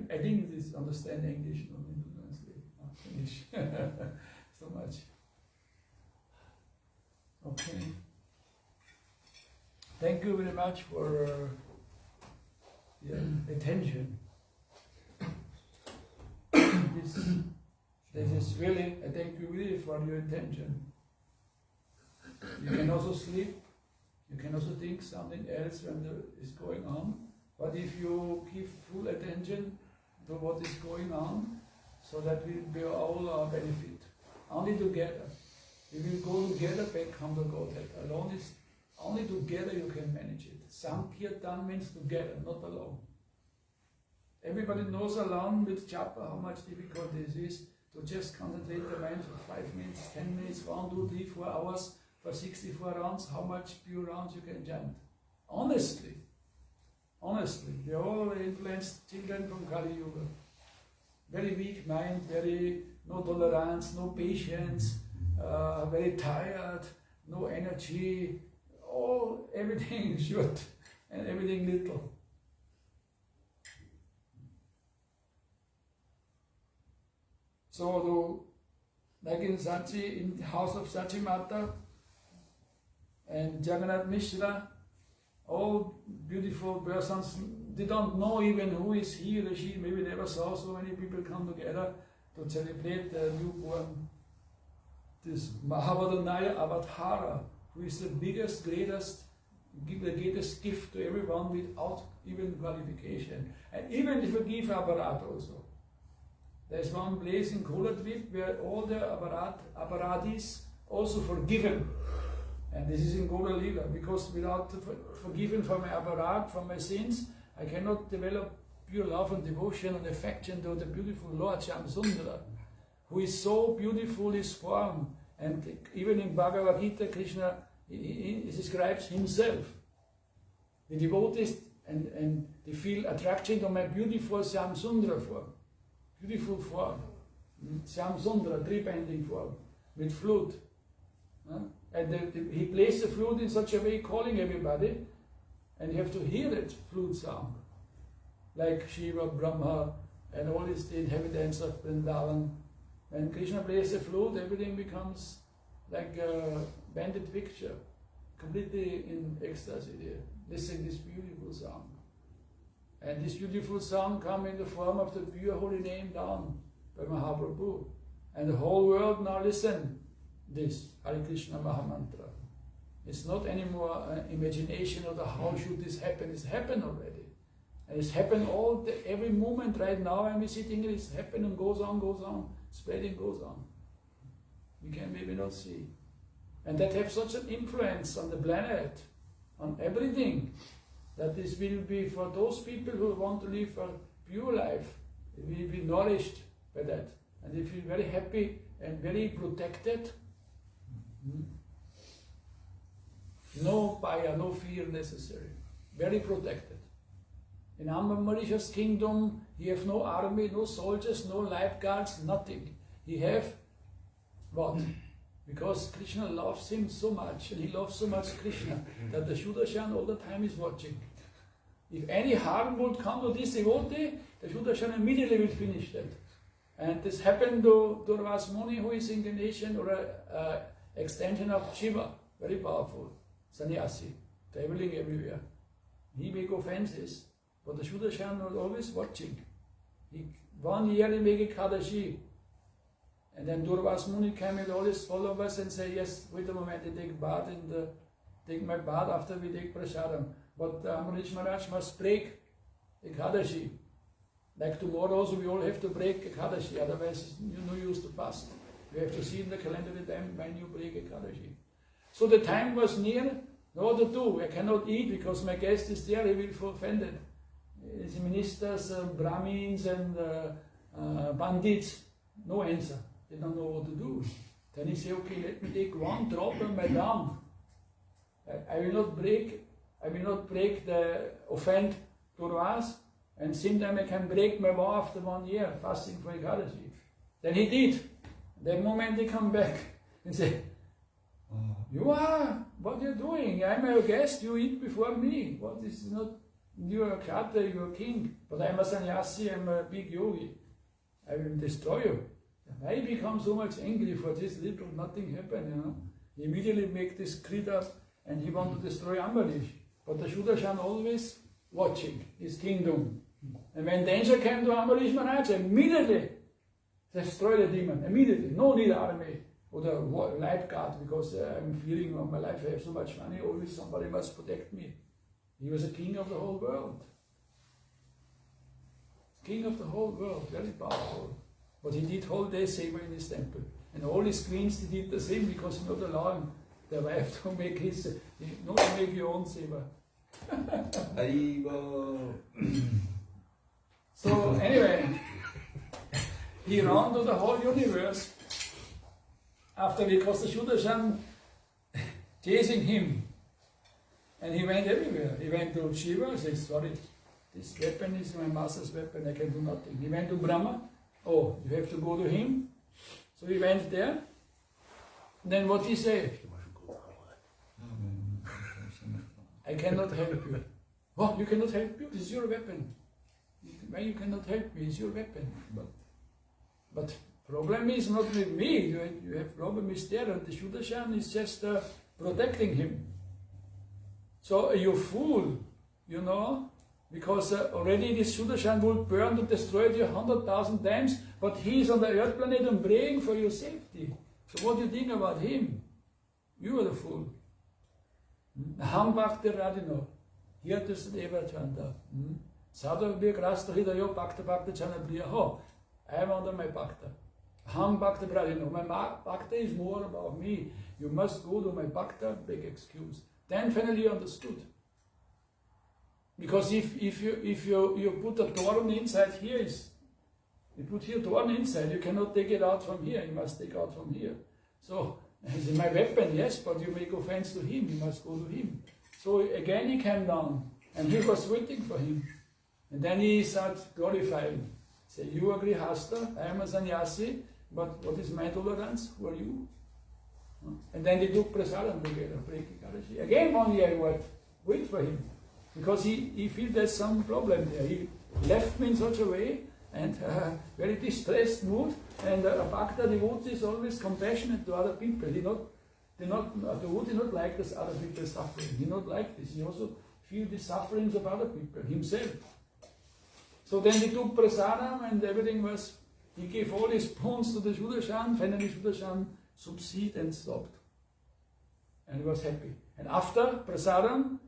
I think this understand English, not English. So much. Okay. Thank you very much for your attention. This is really, I thank you really for your attention. You can also sleep, you can also think something else when there is going on, but if you give full attention to what is going on, so that will be all our benefit. Only together. We will go together back home to Godhead. Alone is, only together you can manage it. Sankirtan means together, not alone. Everybody knows alone with japa how much difficult this is to just concentrate the mind for 5 minutes, 10 minutes, 1, 2, 3, 4 hours, for 64 rounds, how much pure rounds you can chant. Honestly, we all influenced children from Kali Yuga. Very weak mind, very no tolerance, no patience, very tired, no energy, everything short and everything little. So, like in Sachi, in the house of Sachi Mata and Jagannath Mishra, all beautiful persons, they don't know even who is he or she. Maybe never saw so many people come together to celebrate the newborn, this Mahavadhanaya Avatara, who is the biggest, greatest, give the greatest gift to everyone without even qualification. And even if you give aparat also. There's one place in Koladvip where all the aparatis also forgiven. And this is in Gola Lila, because without forgiven for my aparat, for my sins, I cannot develop pure love and devotion and affection to the beautiful Lord Shyamsundara, who is so beautiful, his form. And even in Bhagavad Gita, Krishna he describes himself. The devotees and they feel attraction to my beautiful Shyamsundara form. Beautiful form. Shyamsundara, three-bending form, with flute. And he plays the flute in such a way, calling everybody, and you have to hear that flute sound. Like Shiva, Brahma, and all these inhabitants of Vrindavan. When Krishna plays the flute, everything becomes like a banded picture, completely in ecstasy there. Listen this beautiful song. And this beautiful song comes in the form of the pure holy name down by Mahaprabhu. And the whole world now listen this Hare Krishna Mahamantra. It's not anymore an imagination of the how should this happen. It's happened already. And it's happened every moment right now. When we're sitting here, it's happening, goes on, spreading goes on. We can maybe not see. And that have such an influence on the planet, on everything, that this will be for those people who want to live a pure life, they will be nourished by that. And they feel very happy and very protected. No paya, no fear necessary. Very protected. In Mauritius kingdom, he have no army, no soldiers, no lifeguards, nothing. He have what? Because Krishna loves him so much, and he loves so much Krishna, that the Sudarshan all the time is watching. If any harm would come to this devotee, the Sudarshan immediately will finish that. And this happened to Durvas Muni, who is incarnation or an extension of Shiva, very powerful, sannyasi, traveling everywhere. He make offenses, but the Sudarshan was always watching. 1 year he make Kadashi. And then Durvas Muni came with all his followers and said, yes, wait a moment, they take bath take my bath after we take prasadam. But Maharádž Maharaj must break Ekadashi. Like tomorrow also we all have to break Ekadashi, otherwise it's no use to fast. We have to see in the calendar the time when you break Ekadashi. So the time was near, what to do? I cannot eat because my guest is there, he will be offended. It's ministers, Brahmins and Pandits, no answer. They don't know what to do. Then he said, okay, let me take one drop on my tongue. I will not break the offend Durvas, and same time I can break my vow after 1 year fasting for Ekadashi. Then he did. That moment they come back and say, what are you doing? I'm a guest, you eat before me. What is not, you are a Kshatriya, you are king, but I'm a sannyasi, I'm a big yogi. I will destroy you. Why become so much angry for this little, nothing happened, He immediately make this krita and he want to destroy Ambarish. But the Sudarshan always watching his kingdom. And when danger came to Ambarish Maharaj, immediately destroy the demon, immediately. No need army or the lifeguard, because I'm fearing of my life, I have so much money, always somebody must protect me. He was a king of the whole world. King of the whole world, very powerful. But he did whole day seva in his temple. And all his queens, they did the same, because he not allowing their wife to make his, not to make your own seva. So anyway, he ran to the whole universe after, because the Sudarshan chasing him. And he went everywhere. He went to Shiva and said, sorry, this weapon is my master's weapon, I can do nothing. He went to Brahma. Oh, you have to go to him. So he went there. Then what he said? I cannot help you. What? You cannot help you? This is your weapon. Why you cannot help me? It's your weapon. But Problem is not with me, you have problem is there, and the Sudarshan is just protecting him. So you fool, you know, because already this Sudarshan will burn to destroy you 100,000 times, but he is on the earth planet and praying for your safety. So what do you think about him? You are the fool. Ham Bhakti Radino. Here does it ever turn up. Sadhu Bhik Rasta Hidayo Bhakta Bhakta Chanabliya Ho. I am under my Bhakta. Ham Bhakti Radino. My Bhakta is more about me. You must go to my Bhakta, big excuse. Then finally understood. Because if you put a thorn inside here, you put here thorn inside, you cannot take it out from here, you must take out from here. So, it's my weapon, yes, but you make offense to him, you must go to him. So again he came down, and he was waiting for him. And then he started glorifying. Say, you are Grihastha, I am a sannyasi, but what is my tolerance? Who are you? And then they took prasadam together, again 1 year I wait for him. Because he feels there's some problem there. He left me in such a way, and very distressed mood, and a Bhakta devotee is always compassionate to other people. The devotee not like this other people suffering. He not like this. He also feels the sufferings of other people himself. So then they took prasadam, and everything was, he gave all his spoons to the Sudarshan. Finally Sudarshan subsided and stopped. And he was happy. And after prasadam,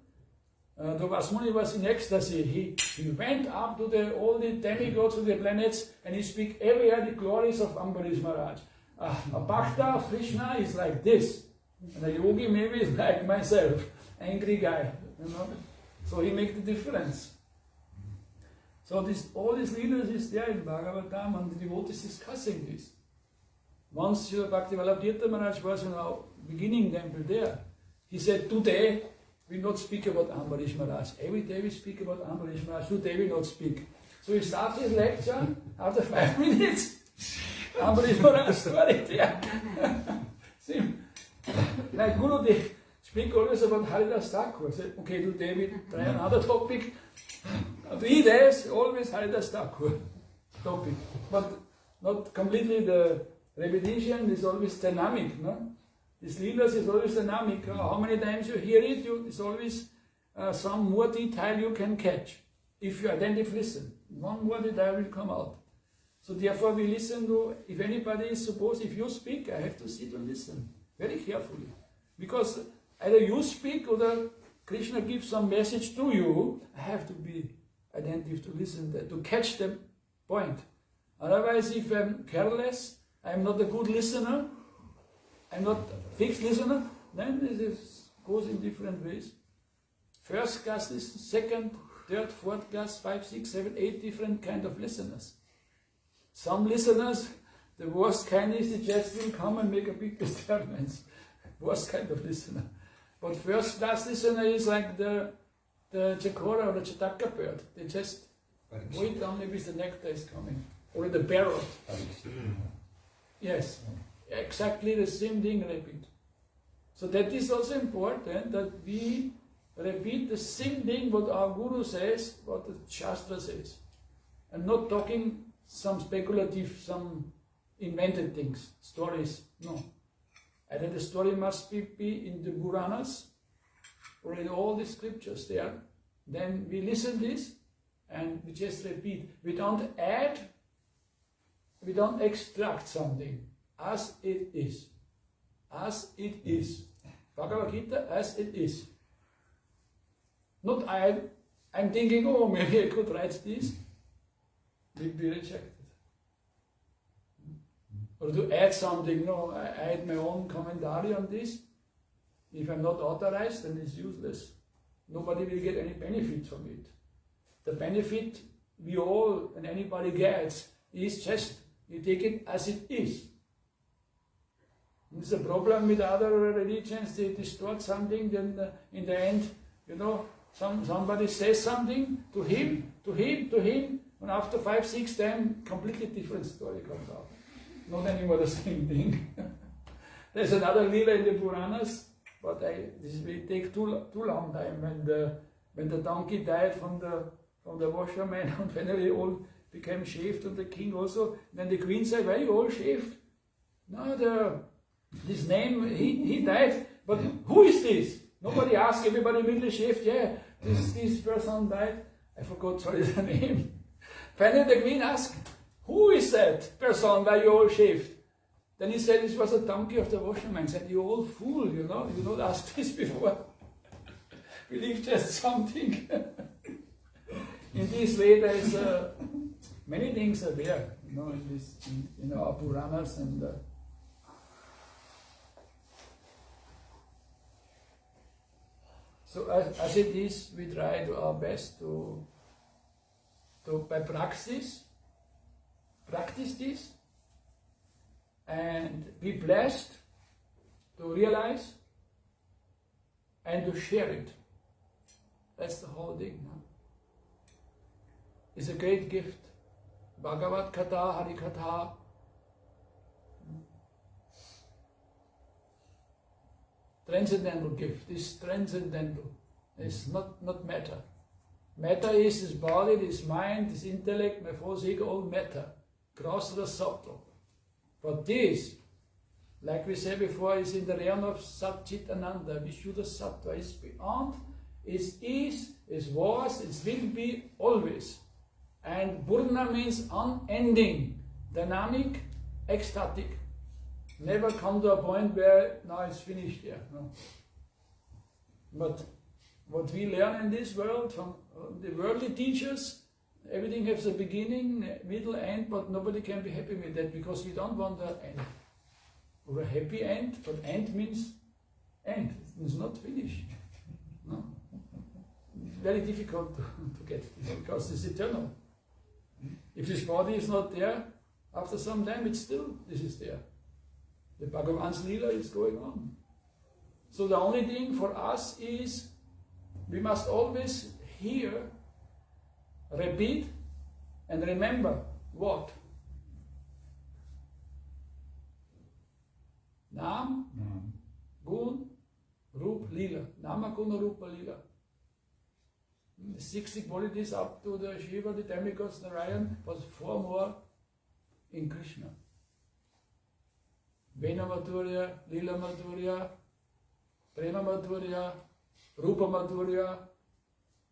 the Vasmuni was in ecstasy. He went up to all the demigods of the planets, and he speak everywhere the glories of Ambarish Maharaj. A Bhakta of Krishna is like this, and a yogi maybe is like myself, angry guy, you know. So he make the difference. So all these leaders is there in Bhagavatam, and the devotees discussing this. Once Srila Bhaktivinoda Tirtha Maharaj was in our beginning temple there. He said, today we not speak about Ambarish Maharaj. Every day we speak about Ambarish Maharaj. Today we not speak. So he started his lecture. After 5 minutes, Ambarish Maharaj started there. See, like Guru, they speak always about Haridas Thakur. Say, okay, today we try another topic. 3 days, always Haridas Thakur topic. But not completely the repetition is always dynamic, no? This leaders is always dynamic. How many times you hear it, it's always some more detail you can catch. If you attentively listen, one more detail will come out. So therefore we listen to, if anybody is supposed, if you speak, I have to sit and listen very carefully. Because either you speak or the Krishna gives some message to you, I have to be attentive to listen, to catch the point. Otherwise, if I'm careless, I'm not a good listener, I'm not a fixed listener, then this goes in different ways. First class listen, second, third, fourth class, 5, 6, 7, 8 different kind of listeners. Some listeners, the worst kind is they just will come and make a big disturbance. Worst kind of listener. But first class listener is like the Čakór or the Chataka bird. They just wait only with the nectar is coming. Or the parrot. Yes. Exactly the same thing repeat. So that is also important, that we repeat the same thing what our Guru says, what the Shastra says. And not talking some speculative, some invented things, stories. No. Either the story must be in the Puranas or in all the scriptures there. Then we listen this and we just repeat. We don't add, we don't extract something. As it is. As it is. Bhagavad Gita, as it is. Not I'm thinking, oh, maybe I could write this. Will be rejected. Or to add something, no, I add my own commentary on this. If I'm not authorized, then it's useless. Nobody will get any benefit from it. The benefit we all and anybody gets is just, you take it as it is. There's a problem with other religions, they distort something, then in the end, you know, somebody says something to him, and after 5, 6 times, completely different story comes out. Not anymore the same thing. There's another Leela in the Puranas, but this will take too long time. When the donkey died from the washerman, and finally all became shaved, and the king also. Then the queen said, "Why you all shaved?" No, this name, he died, but who is this? Nobody asked, everybody immediately shaved, yeah, this person died. I forgot, sorry, the name. Finally the queen asked, who is that person why you all shaved? Then he said, this was a donkey of the washerman. He said, you all fool, you not asked this before. Believe just something. In this way there is, many things are there, in our Puranas and so as it is, we try our best to by practice this, and be blessed to realize and to share it. That's the whole thing. No? It's a great gift. Bhagavad Katha, Hari Katha. Transcendental gift. It's transcendental. It's not matter. Matter is this body, this mind, this intellect, my false ego, all matter. Gross the subtle. But this, like we said before, is in the realm of Sat Chit Ananda, Vishuddha Sattva. It's beyond, it is, it was, it will be always. And Purna means unending, dynamic, ecstatic. Never come to a point where now it's finished there. No. But what we learn in this world from the worldly teachers, everything has a beginning, middle, end, but nobody can be happy with that because we don't want an end. Or a happy end, but end means end. It means not finished. No. It's very difficult to get this because it's eternal. If this body is not there, after some time this is there. The Bhagavan's Leela is going on. So the only thing for us is we must always hear, repeat, and remember what? Nam, Gun, Rup, Leela. Nama, Guna, Rupa, Leela. The 60 qualities up to the Shiva, the demigods, Narayan, was 4 more in Krishna. Vena Madhurya, Leela Madhurya, Prema Madhurya, Rupa Madhurya,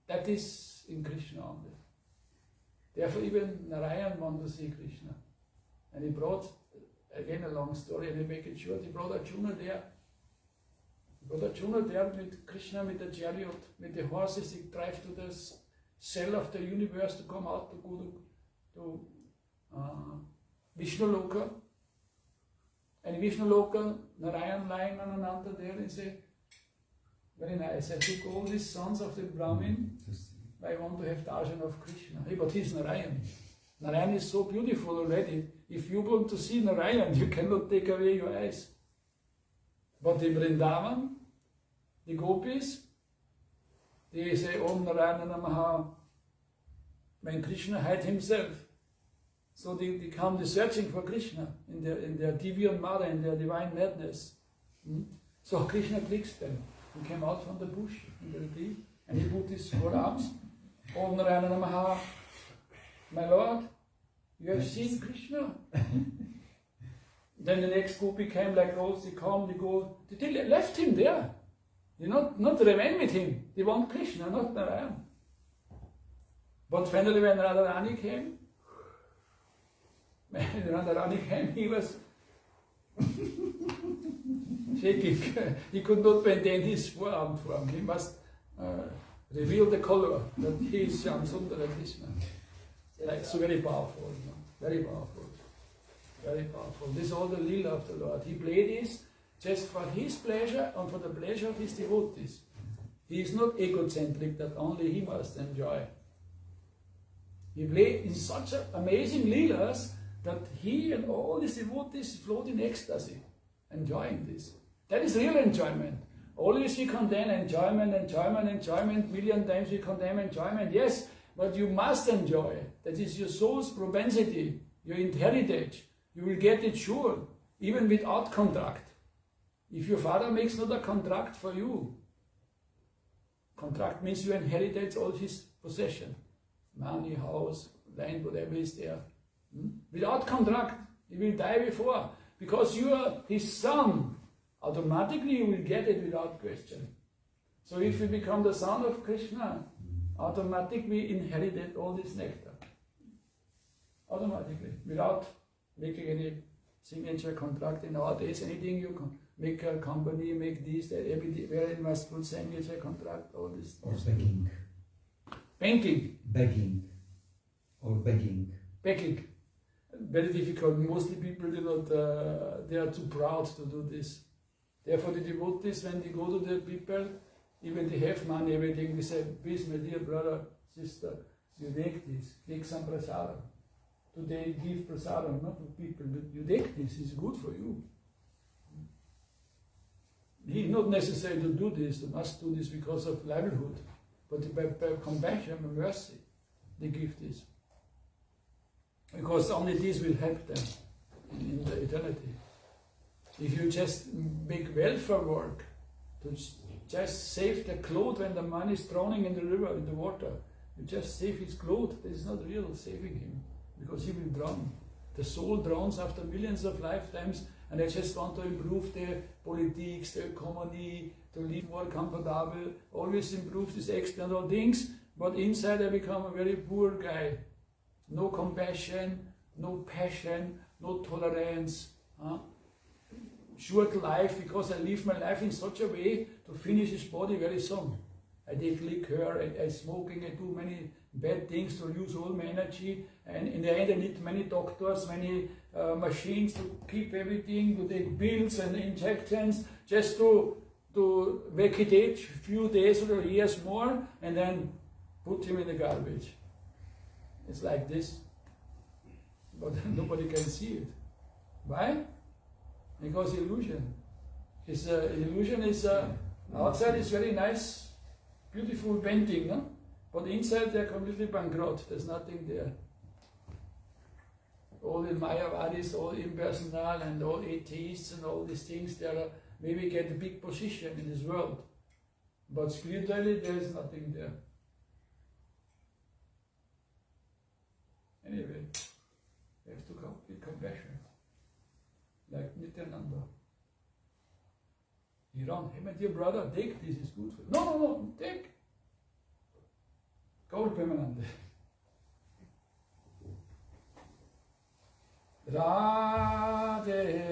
that is in Krishna only. Therefore even Narayan wanted to see Krishna. And he brought, again a long story, and he make it short, he brought Arjuna there. He brought Arjuna there with Krishna, with the chariot, with the horses, he drive to the cell of the universe to come out to go to Vishnu Loka. And Vishnu Loka, Narayan lying on Ananta there, and say, very nice, I took all these sons of the Brahmin, I want to have darshan of Krishna. Hey, but he's Narayan. Narayan is so beautiful already. If you want to see Narayan, you cannot take away your eyes. But in Vrindavan, the gopis, they say, Om Narayana Namaha, when Krishna hides himself. So they come searching for Krishna in their deviant mara, in their divine madness. So Krishna clicks them. He came out from the bush, in the tree, and he put his 4 arms. Om Narayana Namaha, my Lord, you have seen Krishna. Then the next gopi came like those, they come, they go, they left him there. They not remain with him. They want Krishna, not Narayan. But finally when Radharani came, he was shaking. He could not maintain his forearm from. He must reveal the color that he is Shamsundara Krishna. Like, so very powerful, very powerful. Very powerful. This is all the Leela of the Lord. He played this just for his pleasure and for the pleasure of his devotees. He is not egocentric that only he must enjoy. He played in such amazing Leelas that he and all his devotees float in ecstasy, enjoying this. That is real enjoyment. Always we condemn enjoyment, million times we condemn enjoyment, yes, but you must enjoy. That is your soul's propensity, your heritage. You will get it sure, even without contract. If your father makes not a contract for you, contract means you inherit all his possession, money, house, land, whatever is there. Without contract, he will die before. Because you are his son, automatically you will get it without question. So if you become the son of Krishna, automatically we inherited all this nectar. Automatically, without making any signature contract. In our days, anything you can make a company, make this, that, everything, where it must put signature contract, all this. Or begging. Banking. Begging. Or begging. Begging. Very difficult. Mostly people do not, they are too proud to do this. Therefore the devotees, when they go to the people, even they have money, everything, they say, please my dear brother, sister, you take this, take some prasadam. Today give prasadam, not to people, but you take this, it's good for you. It's not necessary to do this, they must do this because of livelihood, but by compassion and mercy, they give this. Because only this will help them in the eternity. If you just make welfare work, to just save the clothes when the man is drowning in the river, in the water, you just save his clothes, that is not real saving him, because he will drown. The soul drowns after millions of lifetimes, and I just want to improve the politics, the economy, to live more comfortable, always improve these external things, but inside I become a very poor guy. No compassion, no passion, no tolerance. Short life, because I live my life in such a way to finish his body very soon. I take liquor, I smoking, I do many bad things to use all my energy, and in the end I need many doctors, many machines to keep everything, to take pills and injections, just to vegetate a few days or years more, and then put him in the garbage. It's like this, but nobody can see it. Why? Because illusion. Illusion is, outside is very nice, beautiful painting, no? But inside they're completely bankrupt, there's nothing there. All the Mayavadis, all impersonal and all atheists and all these things, they are maybe get a big position in this world. But spiritually there is nothing there. Anyway, we have to come with compassion. Like Nityananda. He ran, hey my dear brother, take this, is good for you. No, take. Gaur Premanande. Radhe